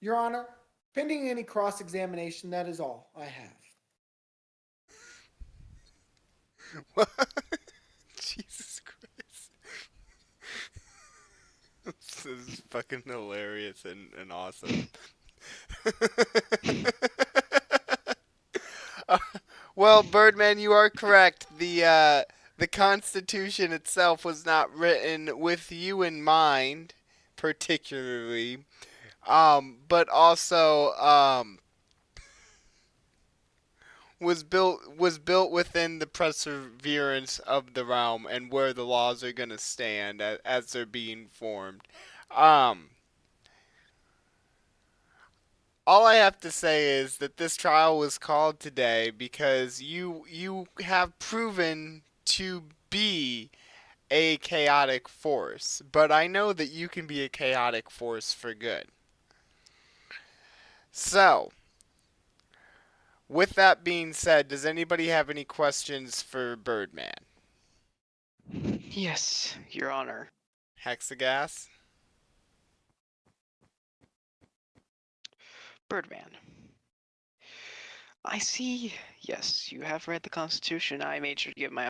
Your Honor, pending any cross examination, that is all I have. What? Jesus Christ. This is fucking hilarious and awesome. Well, Birdman, you are correct. The Constitution itself was not written with you in mind, particularly, but also was built within the perseverance of the realm and where the laws are gonna stand as they're being formed. Um, all I have to say is that this trial was called today because you have proven to be a chaotic force, but I know that you can be a chaotic force for good. So, with that being said, does anybody have any questions for Birdman? Yes, Your Honor. Hexagas? Birdman. I see. Yes, you have read the Constitution. I made sure to give my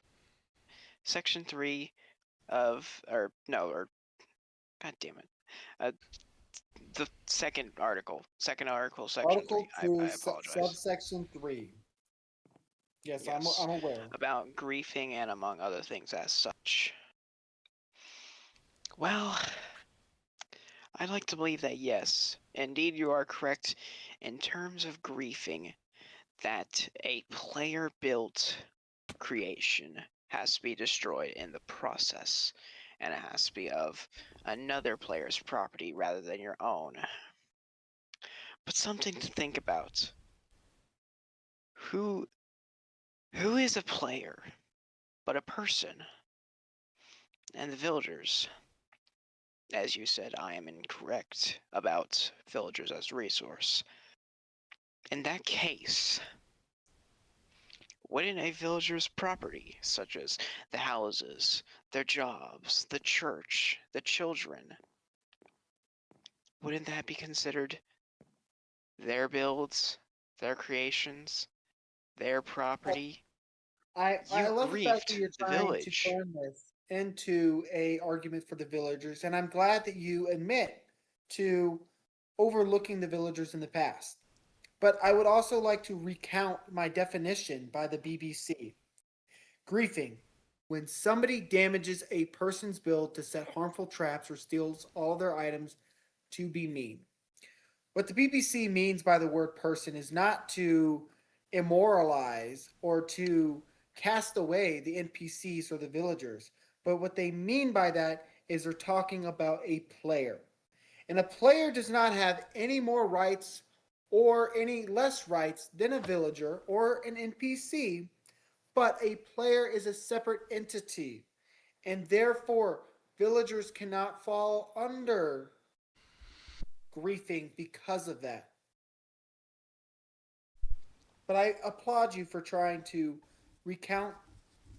Section 3 God damn it. The second article, Section Article 3. 2, I apologize. subsection 3. Yes, Yes. I'm aware. About griefing and among other things as such. Well, I'd like to believe that yes, indeed you are correct in terms of griefing, that a player-built creation has to be destroyed in the process, and it has to be of another player's property rather than your own. But something to think about. Who is a player but a person? And the villagers. As you said, I am incorrect about villagers as a resource. In that case, wouldn't a villager's property, such as the houses, their jobs, the church, the children, wouldn't that be considered their builds, their creations, their property? I You love the fact that griefed you're the trying to village. turn this into a argument for the villagers, and I'm glad that you admit to overlooking the villagers in the past. But I would also like to recount my definition by the BBC. Griefing: when somebody damages a person's build to set harmful traps or steals all their items to be mean. What the BBC means by the word person is not to immoralize or to cast away the NPCs or the villagers, but what they mean by that is they're talking about a player. And a player does not have any more rights or any less rights than a villager or an NPC, but a player is a separate entity. And therefore, villagers cannot fall under griefing because of that. But I applaud you for trying to recount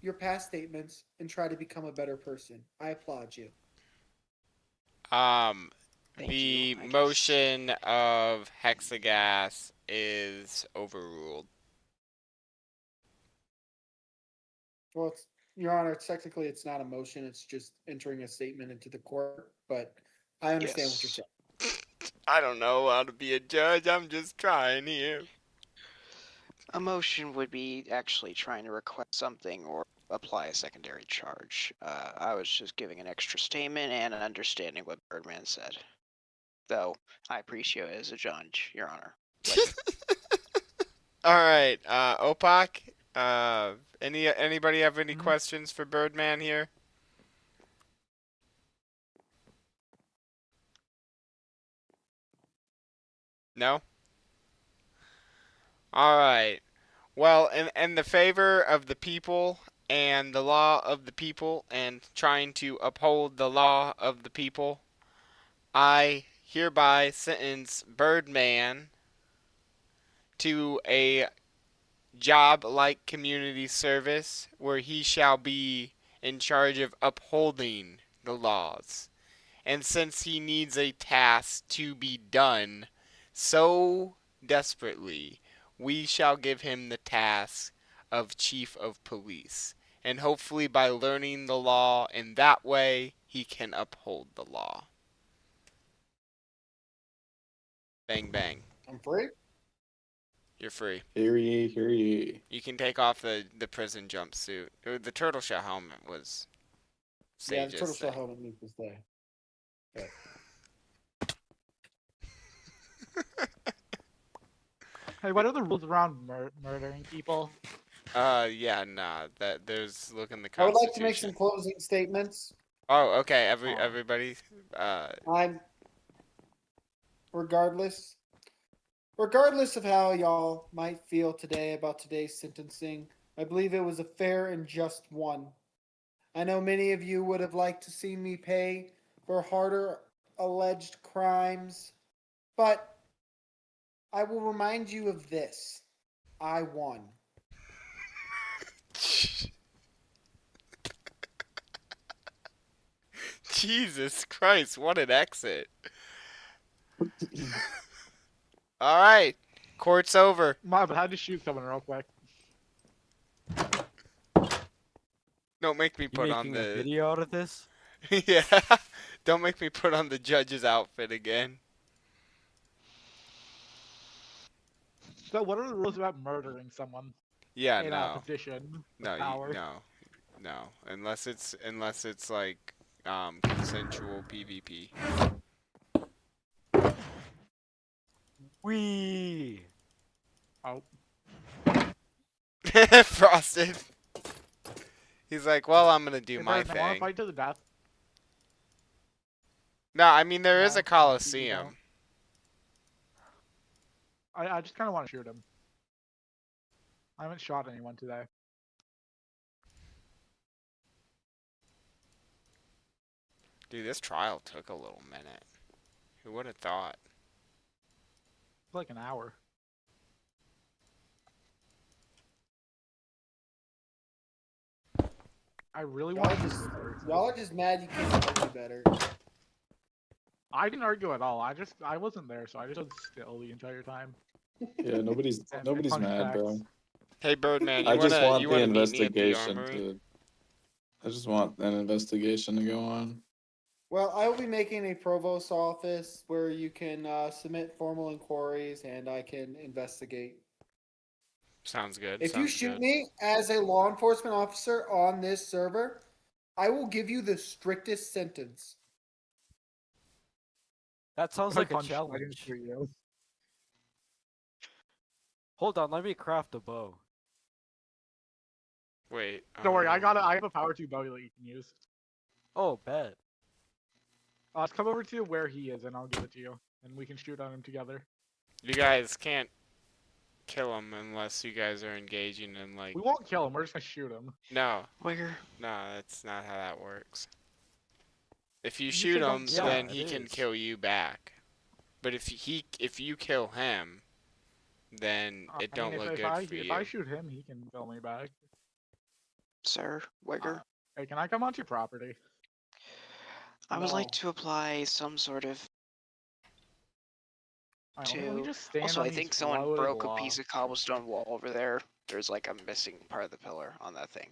your past statements and try to become a better person. I applaud you. Um, Thank the you, I guess. motion of Hexagas is overruled. Well, Your Honor, technically it's not a motion, it's just entering a statement into the court, but I understand what you're Yes. saying. I don't know how to be a judge. I'm just trying here. A motion would be actually trying to request something or apply a secondary charge. I was just giving an extra statement and understanding what Birdman said. Though, I appreciate it as a judge, Your Honor. All right, Opak. Anybody have any Mhm. questions for Birdman here? No. All right. Well, in the favor of the people and the law of the people and trying to uphold the law of the people, I hereby sentence Birdman to a job like community service where he shall be in charge of upholding the laws. And since he needs a task to be done so desperately, we shall give him the task of chief of police. And hopefully, by learning the law in that way, he can uphold the law. Bang, bang. I'm free. You're free. Hear ye, hear ye. You can take off the prison jumpsuit. The turtle shell helmet was Yeah, the turtle Sage's shell thing. helmet needs to stay. Okay. Hey, what are the rules around murdering people? Yeah, nah. There's look in the I would Constitution. like to make some closing statements. Oh, okay. Oh. Everybody. I'm regardless of how y'all might feel today about today's sentencing, I believe it was a fair and just one. I know many of you would have liked to see me pay for harder alleged crimes, but I will remind you of this. I won. Jesus Christ! What an exit. All right. Court's over. But I had to shoot someone real quick. Don't make me You put on making a the video out of this? yeah. Don't make me put on the judge's outfit again. So, what are the rules about murdering someone Yeah, in a no. position No, of power? no. Unless it's like consensual PvP. Wee. Oh, Frosted. He's like, well, I'm gonna do if my I want to thing. fight to the death, No, I mean there is No, a Coliseum. I just kind of want to shoot him. I haven't shot anyone today. Dude, this trial took a little minute. Who would have thought? It's like an hour. I really want to. Y'all are just mad you can't argue better. I didn't argue at all. I wasn't there, so I just stood still the entire time. Yeah, nobody's And nobody's punch mad, bro. bags. Hey Birdman, I just want you the wanna meet me at the investigation armory? to. I just want an investigation to go on. Well, I will be making a provost office where you can submit formal inquiries and I can investigate. Sounds good. If you sounds shoot good. me as a law enforcement officer on this server, I will give you the strictest sentence. That sounds I like a punched- I didn't challenge. shoot you. Hold on, let me craft a bow. Wait. Don't worry, I have a power 2 bow that you can use. Oh, bet. Let's come over to where he is, and I'll give it to you, and we can shoot on him together. You guys can't kill him unless you guys are engaging in like. We won't kill him. We're just gonna shoot him. No, Wigger. no, that's not how that works. If you You shoot say don't him, kill then him. he Yeah, it can is. kill you back. But if you kill him, then it I don't mean, look if good I, for if you. I shoot him, he can kill me back. Sir, Wigger. Hey, can I come onto your property? I would like No. to apply some sort of. Can we Two. just stand Also, on I these think someone floating broke a logs? piece of cobblestone wall over there. There's like a missing part of the pillar on that thing.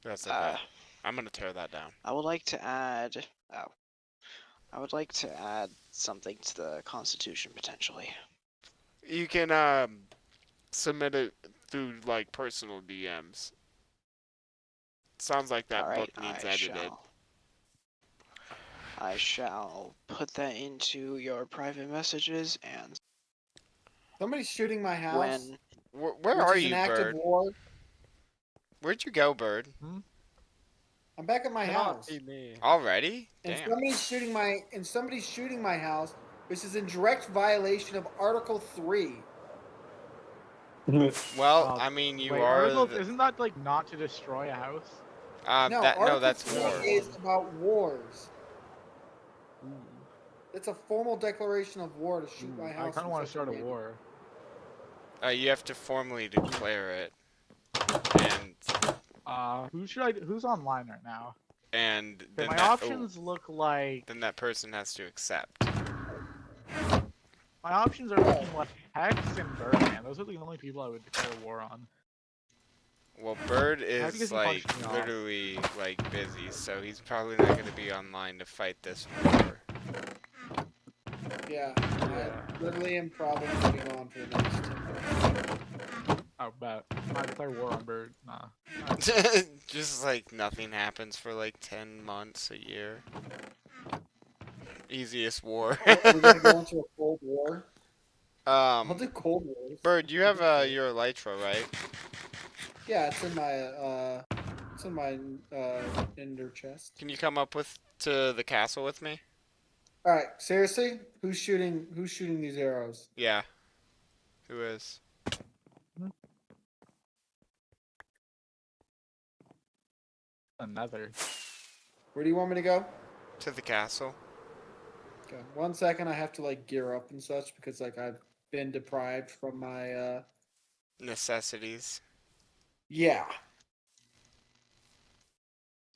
That's okay. Uh, I'm gonna tear that down. I would like to add. Oh. I would like to add something to the Constitution potentially. You can submit through like personal DMs. Sounds like that Alright, book needs edited. I shall put that into your private messages, and Somebody's shooting my house. when Where which are is an you, active Bird? war. Where'd you go, Bird? I'm back at my Cannot house. be me. Already? And Damn. somebody's shooting my house, which is in direct violation of Article 3. Well, I mean, you Wait, are. Article, isn't that like not to destroy a house? No, No, Article that's 3 war. is about wars. Ooh. It's a formal declaration of war to shoot my I house. kind of in want to such start a manner. war. You have to formally declare it, and Who's online right now? and Okay, then my that, options look like then that person has to accept. my options are looking like Hex and Birdman. Those are the only people I would declare war on. Well, Bird That's because is he like punched me off. literally like busy, so he's probably not going to be online to fight this war. Yeah, I literally am probably going to be gone for the next 10 minutes. Oh, bet. I declare war on Bird. Nah. Just like nothing happens for like 10 months, a year. Easiest war. We're going to go into a Cold War. I'll do um, Cold Wars. Bird, you have your elytra, right? Yeah, it's in my ender chest. Can you come up to the castle with me? All right, seriously, who's shooting these arrows? Yeah. Who is? Another. Where do you want me to go? To the castle. Okay, 1 second. I have to like gear up and such because like I've been deprived from my Necessities. Yeah.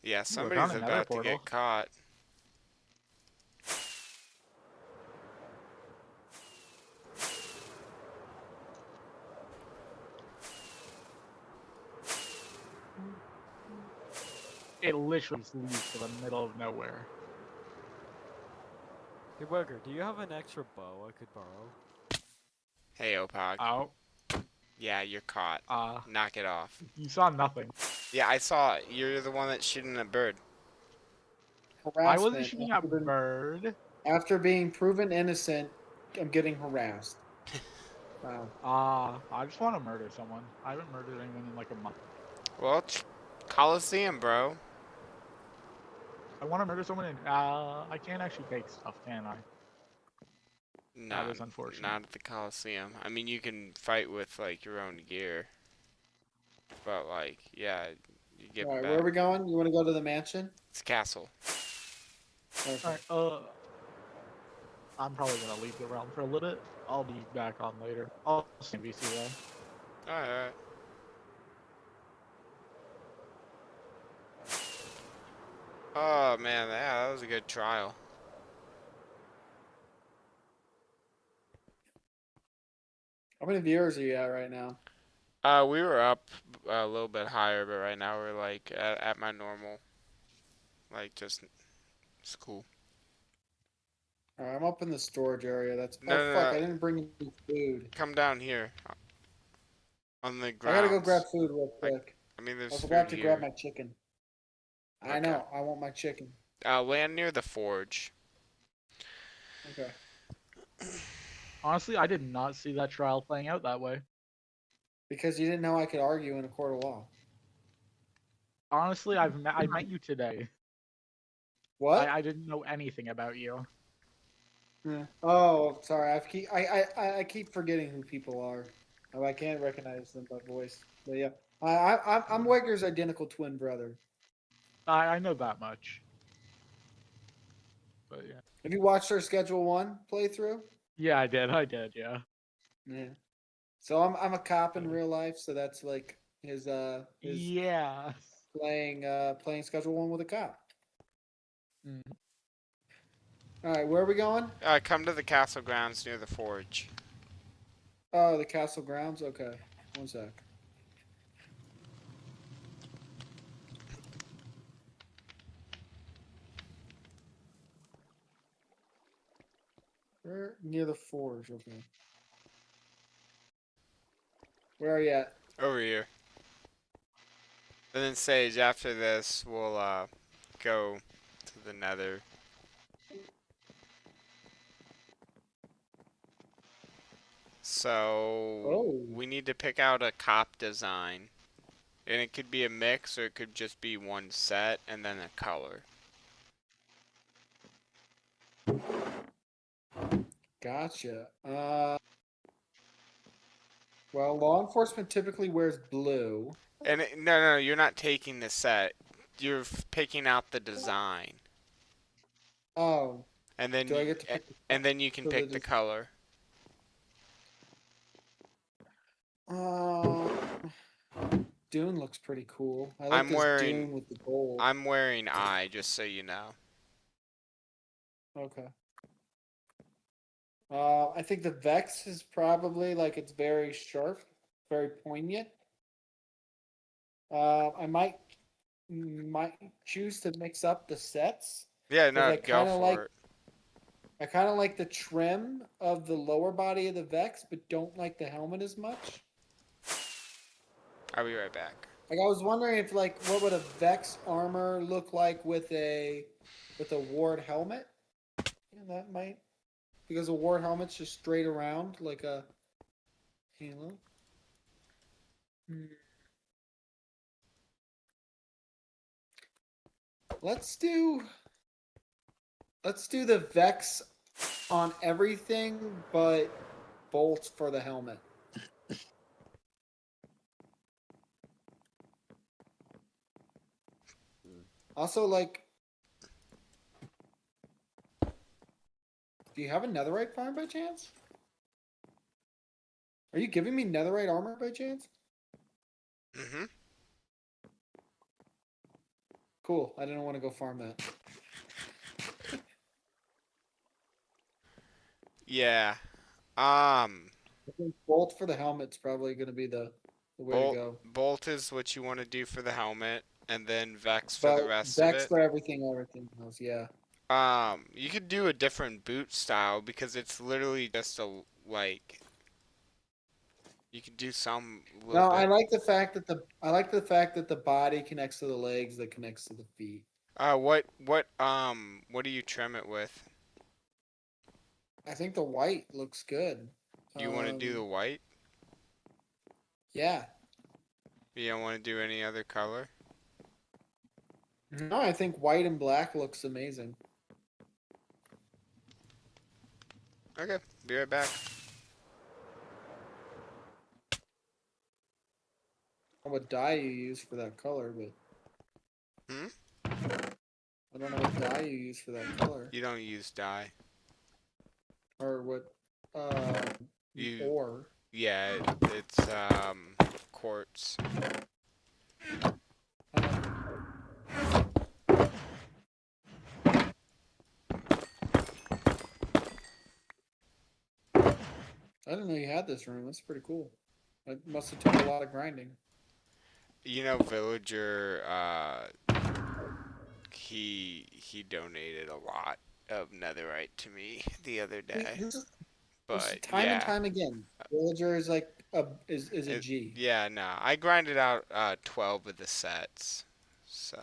Yeah, I somebody's found another about to portal. get caught. It literally leads to the middle of nowhere. Hey, Wugger, do you have an extra bow I could borrow? Hey, Opog. Oh. Yeah, you're caught. Ah. Knock it off. You saw nothing. Yeah, I saw it. You're the one that's shooting at Bird. I wasn't Harassment. shooting at Bird. After being proven innocent, I'm getting harassed. Wow. I just want to murder someone. I haven't murdered anyone in like a month. Well, Coliseum, bro. I want to murder someone and I can't actually take stuff, can I? No, That is unfortunate. not at the Coliseum. I mean, you can fight with like your own gear, but like, yeah, you get All right, back. where are we going? You want to go to the mansion? It's a castle. Okay. Alright, I'm probably gonna leave the realm for a little bit. I'll be back on later. I'll see VC though. Alright. Oh man, yeah, that was a good trial. How many viewers are you at right now? We were up a little bit higher, but right now we're like at my normal. Like just, it's cool. All right, I'm up in the storage area. That's No, oh no, fuck! no. I didn't bring any food. Come down here. On the I ground. gotta go grab food real quick. I mean, there's I food forgot to here. grab my chicken. I Okay. know. I want my chicken. Land near the forge. Okay. Honestly, I did not see that trial playing out that way. Because you didn't know I could argue in a court of law. Honestly, I met you today. What? I didn't know anything about you. Yeah. Oh, sorry. I keep forgetting who people are. Oh, I can't recognize them by voice. But yeah, I'm Wager's identical twin brother. I know that much. But yeah. Have you watched our Schedule 1 playthrough? Yeah, I did, yeah. Yeah. So I'm a cop in real life, so that's like his Yeah. playing Schedule 1 with a cop. Mm. All right, where are we going? Come to the castle grounds near the forge. Oh, the castle grounds. Okay, 1 sec. Where near the forge? Okay. Where are you at? Over here. And then Sage, after this, we'll go to the Nether. So Oh. we need to pick out a cop design. And it could be a mix or it could just be one set and then a color. Gotcha. Well, law enforcement typically wears blue. And no, you're not taking the set. You're picking out the design. Oh, And then do I get to pick? and then you can for the pick the color. Dune looks pretty cool. I like I'm this wearing- Dune with the gold. I'm wearing eye, just so you know. Okay. I think the Vex is probably like it's very sharp, very poignant. I might choose to mix up the sets. Yeah, I no, go kinda for like- it. I kind of like the trim of the lower body of the Vex, but don't like the helmet as much. I'll be right back. Like I was wondering if like what would a Vex armor look like with a Ward helmet? Yeah, that might because a Ward helmet's just straight around like a halo. Let's do the Vex on everything but bolts for the helmet. Also, like, do you have a netherite farm by chance? Are you giving me netherite armor by chance? Mm-hmm. Cool. I didn't want to go farm that. Yeah. I think bolt for the helmet's probably going to be the way to go. Bolt is what you want to do for the helmet, and then Vex for the But rest Vex of it. for everything else, yeah. You could do a different boot style because it's literally just a like. You could do some. No, I like the fact that the body connects to the legs, that connects to the feet. What do you trim it with? I think the white looks good. Do you want to do the white? Yeah. You don't want to do any other color? No, I think white and black looks amazing. Okay, be right back. I don't know what dye you use for that color, but I don't know what dye you use for that color. You don't use dye. Or what You- ore. Yeah, it's quartz. I didn't know you had this room. That's pretty cool. It must have took a lot of grinding. You know, Villager, he donated a lot of netherite to me the other day. But time yeah. and time again, Villager is like is a G. Yeah, no, I grinded out 12 of the sets, so.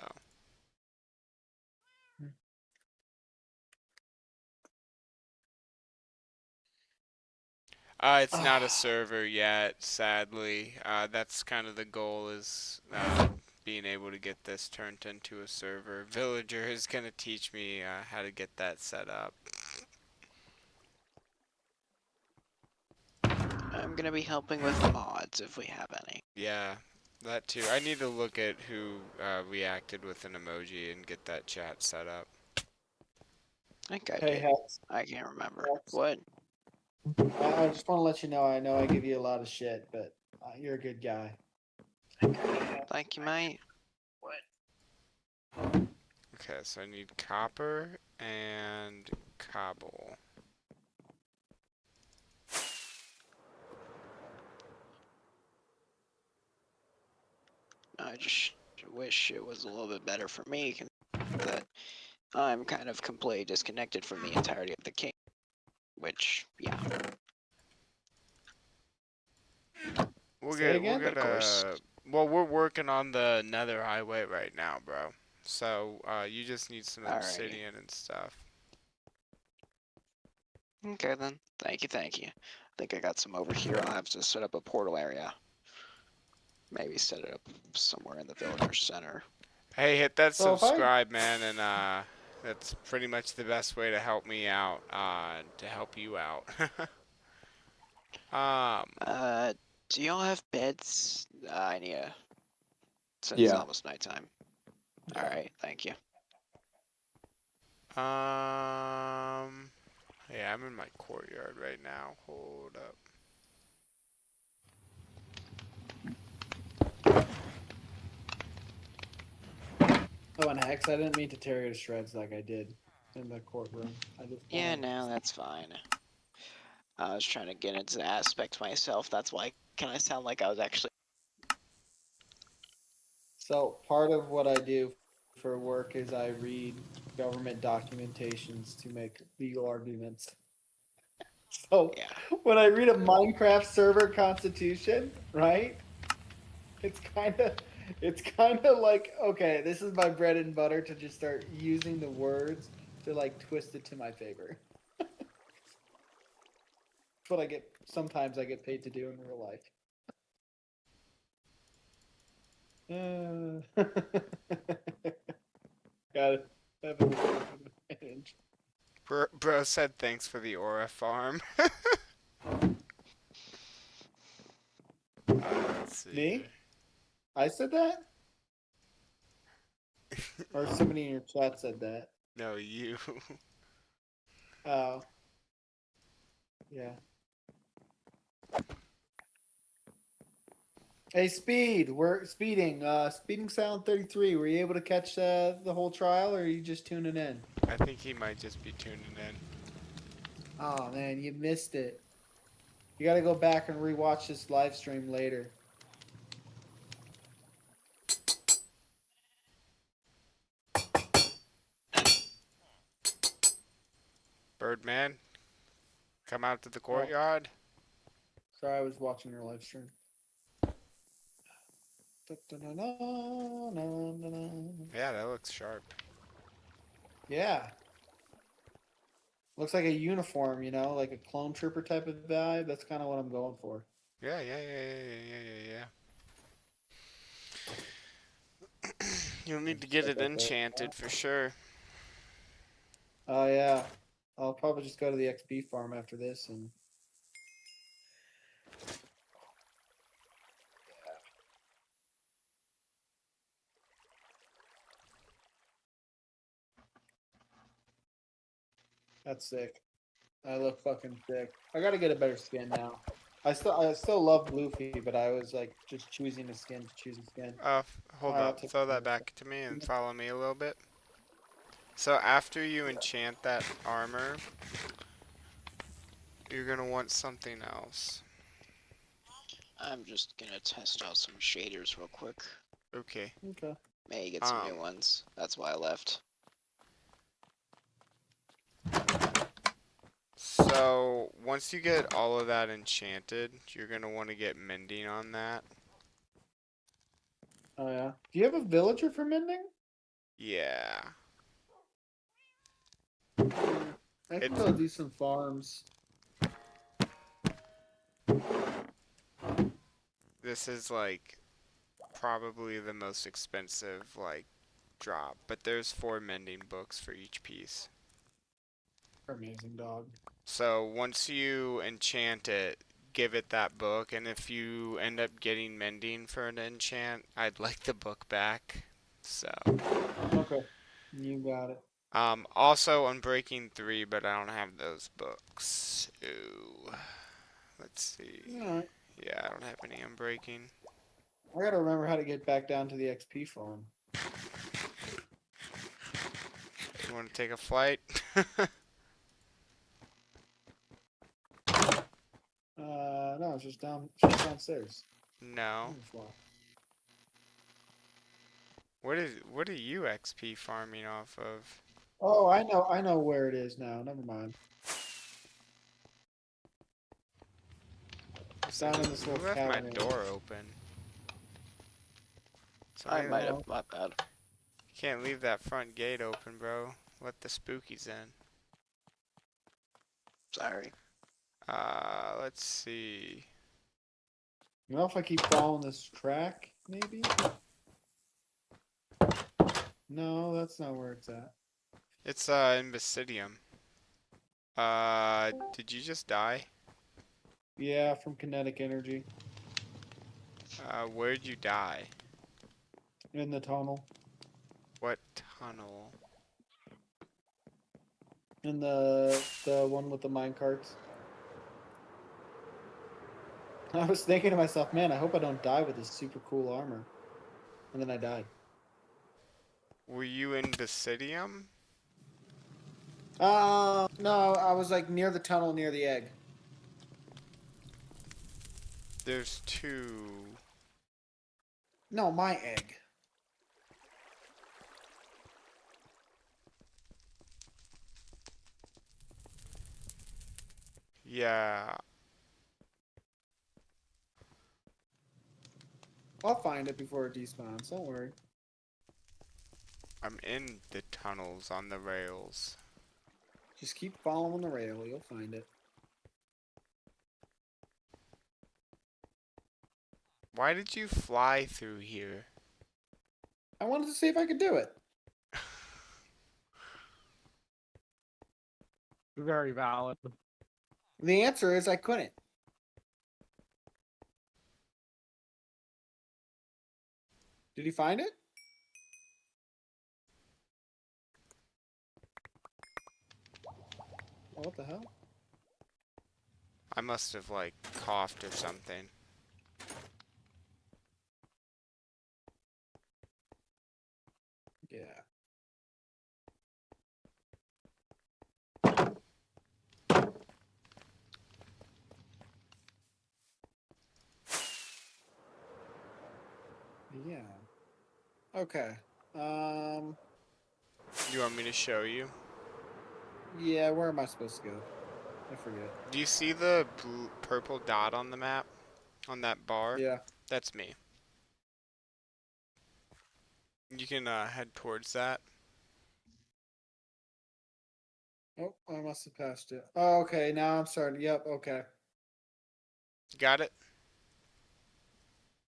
It's not a server yet, sadly. That's kind of the goal is being able to get this turned into a server. Villager is going to teach me how to get that set up. I'm gonna be helping with mods if we have any. Yeah, that too. I need to look at who reacted with an emoji and get that chat set up. I think I Hey, did. Hex. I can't remember. Hex. What? I just want to let you know. I know I give you a lot of shit, but you're a good guy. Thank you, mate. Okay, so I need copper and cobble. I just wish it was a little bit better for me, that I'm kind of completely disconnected from the entirety of the king. Which, yeah. We'll Say get we'll again? get Of course. well, we're working on the Nether Highway right now, bro. So you just need some Alrighty. obsidian and stuff. Okay then. Thank you, thank you. I think I got some over here. I'll have to set up a portal area. Maybe set it up somewhere in the villager center. Hey, hit that So if I- subscribe, man, and that's pretty much the best way to help me out. To help you out. Do y'all have beds? I need a. Since it's Yeah. almost nighttime. Alright, thank you. Yeah, I'm in my courtyard right now. Hold up. Oh, and Hex, I didn't mean to tear you to shreds like I did in the courtroom. I just Yeah, wanted- no, that's fine. I was trying to get into the aspect myself. That's why. Can I sound like I was actually? So part of what I do for work is I read government documentations to make legal arguments. So Yeah. when I read a Minecraft server constitution, right? It's kind of like, okay, this is my bread and butter to just start using the words to like twist it to my favor. That's what sometimes I get paid to do in real life. Got it. Have an advantage. Bro said thanks for the aura farm. Let's see Me? here. I said that? Or somebody in your chat said that. No, you. Oh. Yeah. Hey, Speed, we're speeding. Speeding Sound 33. Were you able to catch the whole trial, or are you just tuning in? I think he might just be tuning in. Oh man, you missed it. You got to go back and rewatch this live stream later. Birdman, come out to the courtyard. Sorry, I was watching your live stream. Yeah, that looks sharp. Yeah. Looks like a uniform, like a clone trooper type of vibe. That's kind of what I'm going for. Yeah. You'll need to get it enchanted for sure. Oh yeah. I'll probably just go to the XP farm after this and that's sick. I look fucking sick. I gotta get a better skin now. I still love Luffy, but I was like just choosing a skin to choose a skin. Hold Alright, I'll up. take Throw the that back to me and follow me a little bit. So after you enchant that armor, you're gonna want something else. I'm just gonna test out some shaders real quick. Okay. Okay. May get some new ones. That's why I left. So once you get all of that enchanted, you're gonna want to get mending on that. Oh yeah. Do you have a villager for mending? Yeah. I can go do some farms. This is like probably the most expensive like drop, but there's 4 mending books for each piece. Amazing dog. So once you enchant it, give it that book, and if you end up getting mending for an enchant, I'd like the book back. So Okay. You got it. also Unbreaking 3, but I don't have those books. Ooh. Let's see. Alright. Yeah, I don't have any Unbreaking. I gotta remember how to get back down to the XP farm. You want to take a flight? No, it's just downstairs. No. What are you XP farming off of? Oh, I know where it is now. Never mind. Down in this Who little left my cavern. door open? I Somebody might left- have. My bad. Can't leave that front gate open, bro. Let the spookies in. Sorry. Let's see. You know, if I keep following this track, maybe? No, that's not where it's at. It's in Basidium. Did you just die? Yeah, from kinetic energy. Where'd you die? In the tunnel. What tunnel? In the one with the mine carts. I was thinking to myself, man, I hope I don't die with this super cool armor. And then I died. Were you in Basidium? No, I was like near the tunnel near the egg. There's two. No, my egg. Yeah. I'll find it before it despawns, don't worry. I'm in the tunnels on the rails. Just keep following the rail, you'll find it. Why did you fly through here? I wanted to see if I could do it. Very valid. The answer is I couldn't. Did you find it? Oh, what the hell? I must have, like, coughed or something. Yeah. Yeah. Okay. You want me to show you? Yeah, where am I supposed to go? I forget. Do you see the purple dot on the map? On that bar? Yeah. That's me. You can head towards that. Oh, I must have passed it. Oh, okay, now I'm starting. Yep, okay. Got it?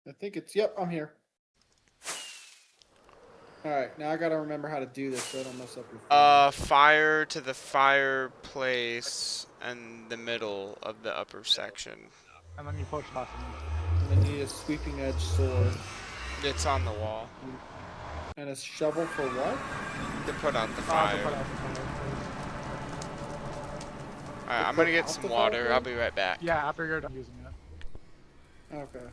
I think it's, yep, I'm here. Alright, now I gotta remember how to do this so I don't mess up your phone. Fire to the fireplace in the middle of the upper section. And then you push button. And I need a sweeping edge sword. It's on the wall. And a shovel for what? To put out the To fire. put out the fire. Alright, I'm put gonna get out some the water. fire? I'll be right back. Yeah, after you're done using it. Okay.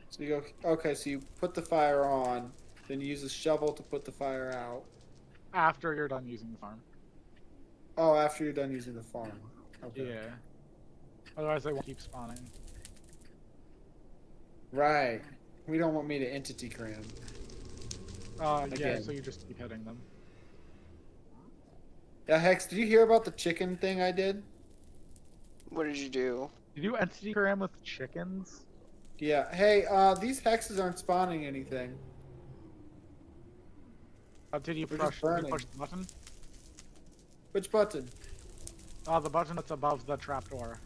So you go, okay, so you put the fire on, then you use a shovel to put the fire out. After you're done using the farm. Oh, after you're done using the farm. Okay. Yeah. Otherwise they won't keep spawning. Right. We don't want me to entity cram. Yeah, Again. so you just keep hitting them. Yeah, Hex, did you hear about the chicken thing I did? What did you do? Did you entity cram with chickens? Yeah. Hey, these hexes aren't spawning anything. Did you They're push, just burning. the button? Which button? The button that's above the trapdoor.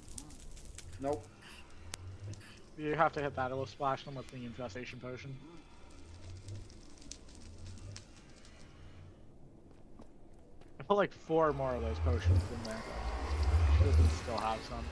Nope. You have to hit that, it will splash them with the infestation potion. I put like 4 more of those potions in there. Should still have some.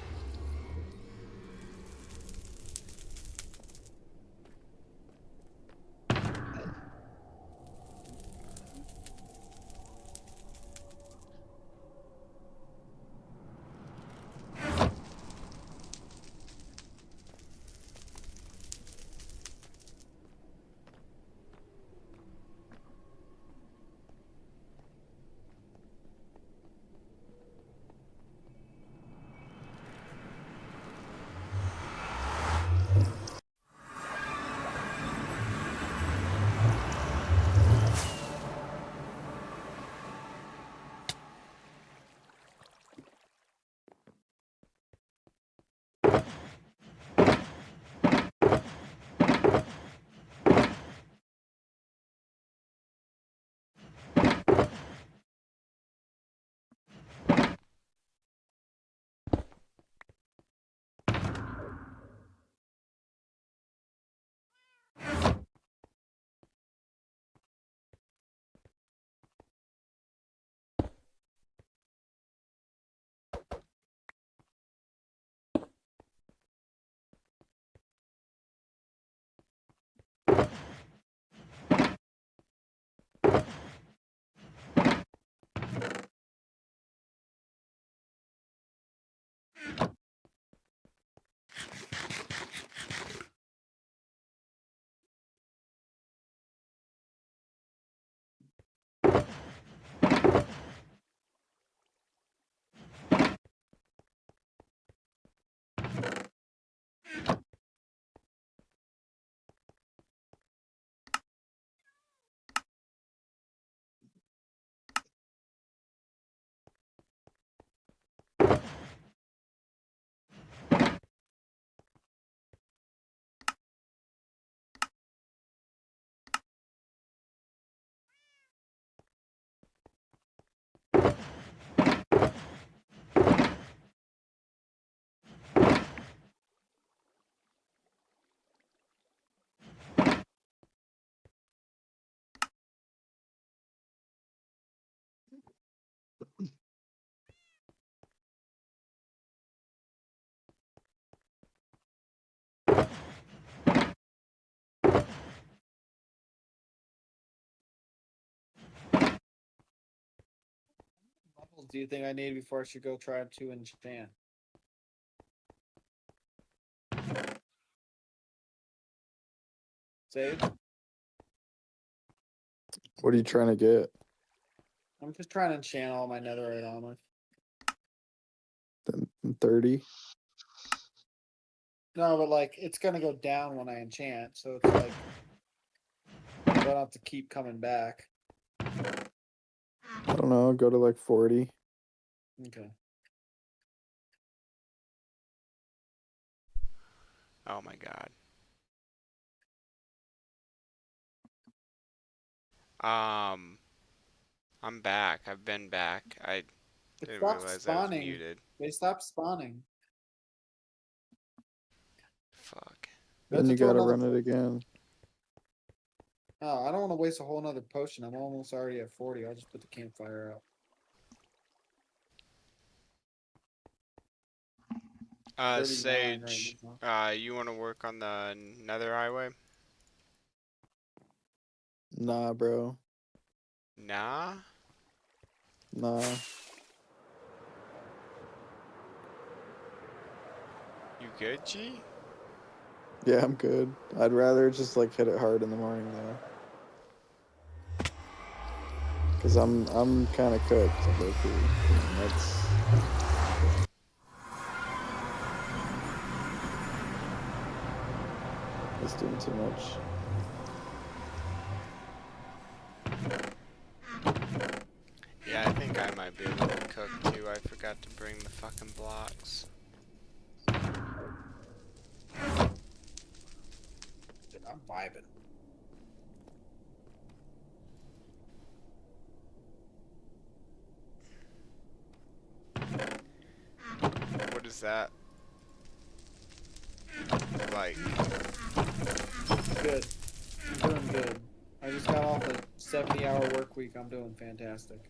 Levels do you think I need before I should go try to enchant? Sage? What are you trying to get? I'm just trying to enchant all my netherite armor. 30? No, but like it's gonna go down when I enchant, so it's like I don't have to keep coming back. I don't know. Go to like 40. Okay. Oh my god. I'm back. I've been back. I It didn't stopped realize I was spawning. muted. They stopped spawning. Fuck. Then you throw gotta another- run it again. Oh, I don't want to waste a whole nother potion. I'm almost already at 40. I'll just put the campfire out. 39 Sage, right you want to work on the Nether Highway? Nah, bro. Nah. Nah. You good, G? Yeah, I'm good. I'd rather just like hit it hard in the morning though. Cause I'm kind of cooked. Low-key. That's doing too much. Yeah, I think I might be a little cooked too. I forgot to bring the fucking blocks. Dude, I'm vibing. What is that? Like, Good. I'm doing good. I just got off a 70-hour work week. I'm doing fantastic.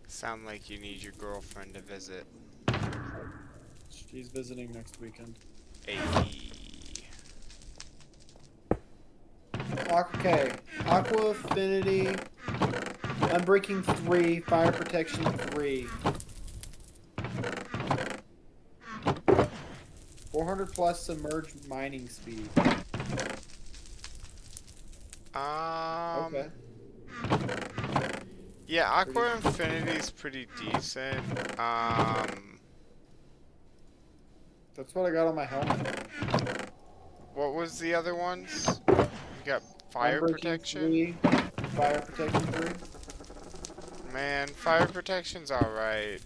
sound like you need your girlfriend to visit. She's visiting next weekend. Hey. Okay. Aqua Affinity. Unbreaking 3. Fire Protection 3. 400 plus submerged mining speed. Okay. Yeah, Aqua Infinity's pretty decent. That's what I got on my helmet. What was the other ones? You got fire Unbreaking protection? 3. Fire Protection 3. Man, fire protection's alright.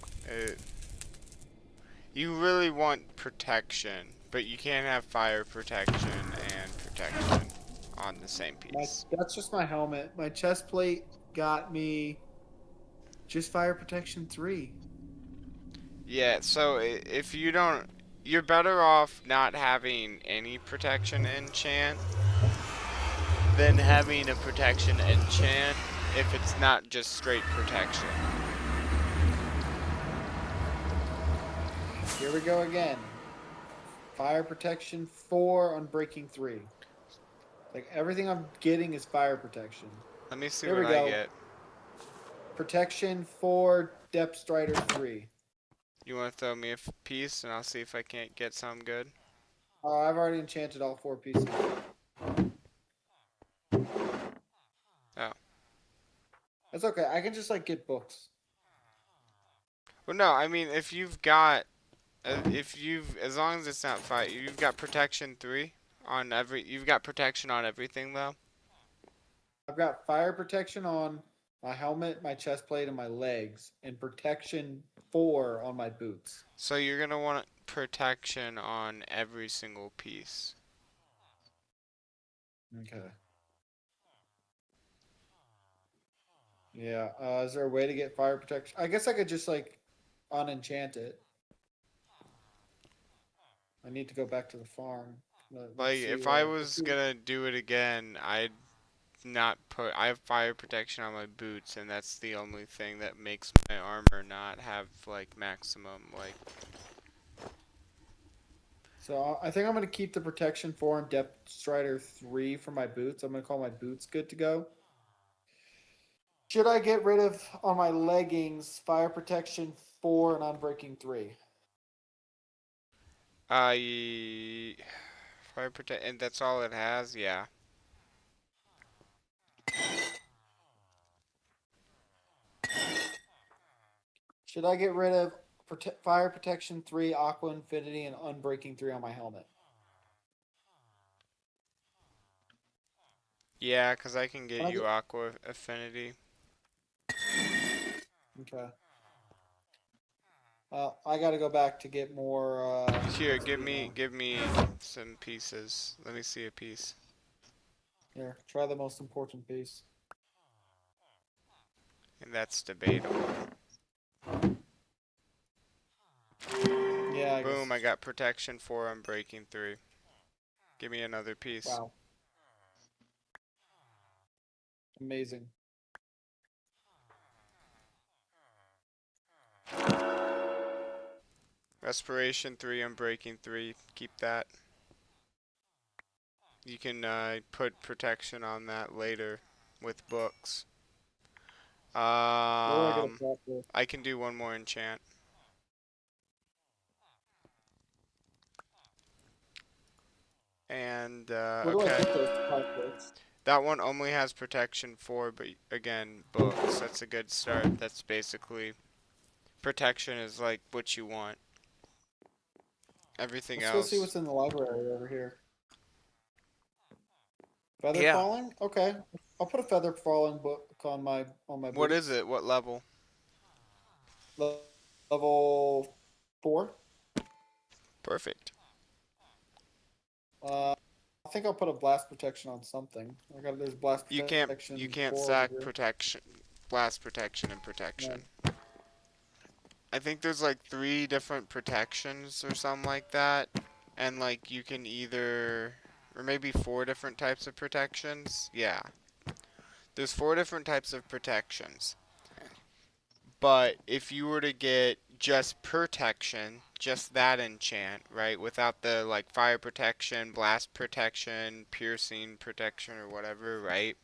You really want protection, but you can't have fire protection and protection on the same piece. That's just my helmet. My chest plate got me just Fire Protection 3. Yeah, so if you don't, you're better off not having any protection enchant than having a protection enchant if it's not just straight protection. Here we go again. fire protection 4, unbreaking 3. Like everything I'm getting is fire protection. Let me see Here what we I go. get. Protection 4, depth strider 3. You want to throw me a piece, and I'll see if I can't get some good. I've already enchanted all 4 pieces. Oh. That's okay. I can just like get books. Well, no, I mean if you've got, as long as it's not fire, you've got protection 3 on you've got protection on everything though. I've got fire protection on my helmet, my chest plate, and my legs, and protection 4 on my boots. So you're gonna want protection on every single piece. Okay. Yeah. Is there a way to get fire protection? I guess I could just like unenchant it. I need to go back to the farm. Like if I was gonna do it again, I'd not put. I have fire protection on my boots, and that's the only thing that makes my armor not have like maximum like. So I think I'm gonna keep the protection 4 and depth strider 3 for my boots. I'm gonna call my boots good to go. Should I get rid of on my leggings fire protection 4 and unbreaking 3? Fire protect, and that's all it has. Yeah. Should I get rid of fire protection 3, aqua infinity, and unbreaking 3 on my helmet? Yeah, cause I can get you aqua affinity. Okay. I gotta go back to get more. Here, give me some pieces. Let me see a piece. Here, try the most important piece. And that's debatable. Yeah. Boom! I got protection 4 on breaking 3. Give me another piece. Wow. Amazing. Respiration 3 on breaking 3. Keep that. You can put protection on that later with books. I can do one more enchant. And okay. That one only has protection 4, but again, books. That's a good start. That's basically protection is like what you want. Everything Let's else. go see what's in the library over here. Feather Yeah. falling? Okay. I'll put a feather falling book on my boots. What is it? What level? Level 4. Perfect. I think I'll put a blast protection on something. There's blast protection. You can't 4 stack over here. protection, blast protection, and protection. Yeah. I think there's like 3 different protections or something like that, and like you can either, or maybe 4 different types of protections. Yeah. There's 4 different types of protections. But if you were to get just protection, just that enchant, right, without the like fire protection, blast protection, piercing protection, or whatever, right?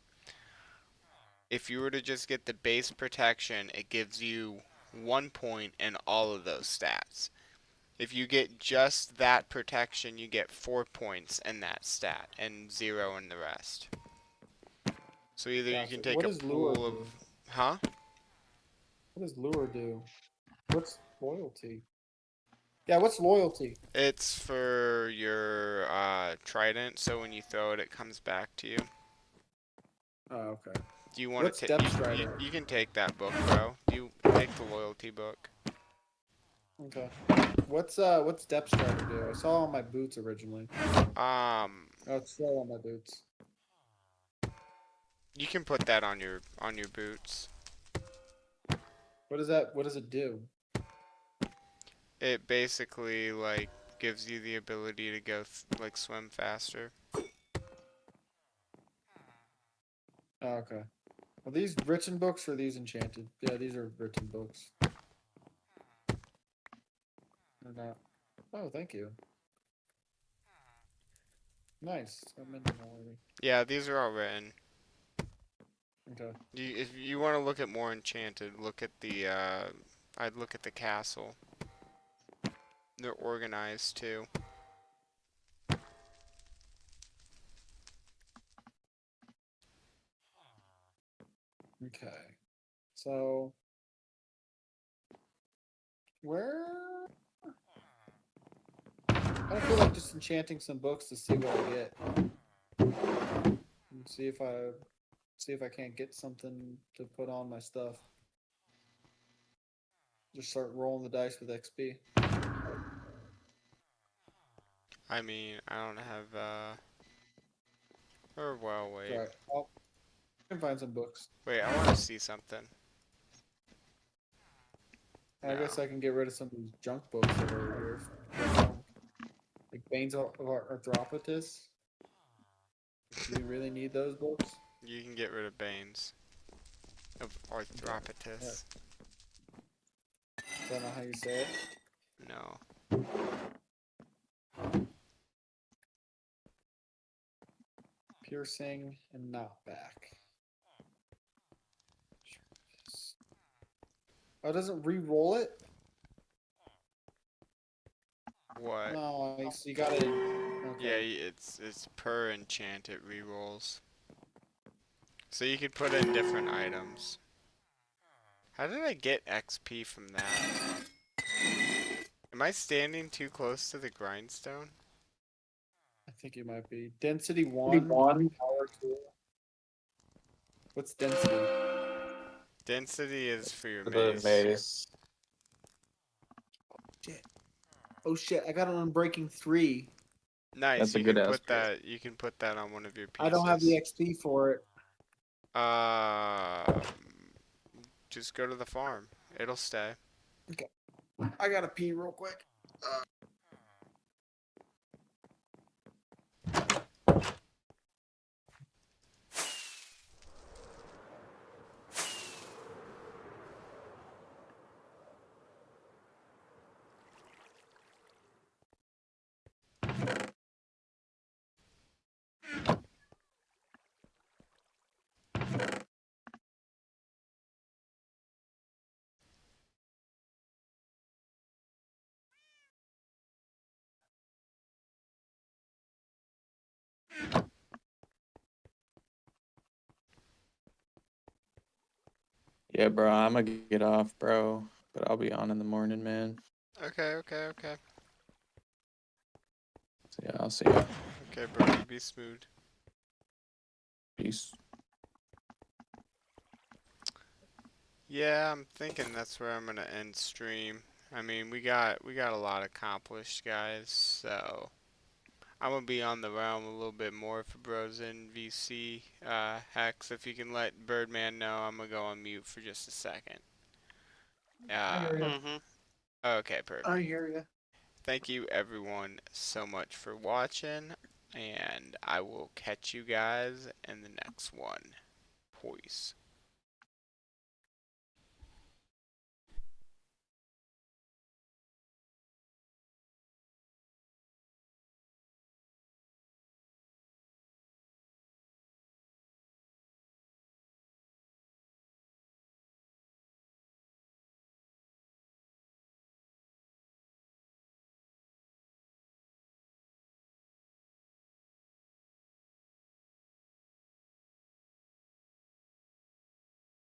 If you were to just get the base protection, it gives you 1 point in all of those stats. If you get just that protection, you get 4 points in that stat and 0 in the rest. So either you can take a pool of... Huh? What does lure do? What's loyalty? Yeah, what's loyalty? It's for your trident, so when you throw it, it comes back to you. Oh, okay. Do you want to take? You can take that book, bro. You take the loyalty book. Okay. What's depth strider do? I saw on my boots originally. Oh, it's still on my boots. You can put that on your boots. What is that? What does it do? It basically like gives you the ability to go like swim faster. Oh, okay. Are these written books or are these enchanted? Yeah, these are written books. They're not. Oh, thank you. Nice. I'm in them already. Yeah, these are all written. Okay. If you want to look at more enchanted, look at the I'd look at the castle. They're organized too. Okay. So where? I feel like just enchanting some books to see what I get. And see if I can't get something to put on my stuff. Just start rolling the dice with XP. I mean, I don't have or well, wait. Right. I can find some books. Wait, I want to see something. I No. guess I can get rid of some of these junk books that are over here. Like Bane's Arthropotis. Do you really need those books? You can get rid of Banes. Of Arthropotis. Is that not how you say it? No. Piercing and knockback. Oh, it doesn't re-roll it? What? No, so you gotta. Yeah, Okay. it's per enchant it rerolls. So you could put in different items. How did I get XP from that? Am I standing too close to the grindstone? I think you might be. Density 1. Power 2. What's density? Density is for your The maze. maze. Oh shit, I got it on Breaking 3. Nice. That's a you good can ass put that. You can put that on one of your pieces. I don't have the XP for it. Just go to the farm. It'll stay. I gotta pee real quick. Yeah, bro, I'm gonna get off, bro. But I'll be on in the morning, man. Okay. So yeah, I'll see you. Okay, bro. You be smooth. Peace. Yeah, I'm thinking that's where I'm gonna end stream. I mean, we got a lot accomplished, guys. So I'm gonna be on the realm a little bit more for Bros in VC. Hex, if you can let Birdman know, I'm gonna go on mute for just a second. I hear ya. Mm-hmm. Okay, perfect. I hear ya. Thank you everyone so much for watching, and I will catch you guys in the next one. Peace.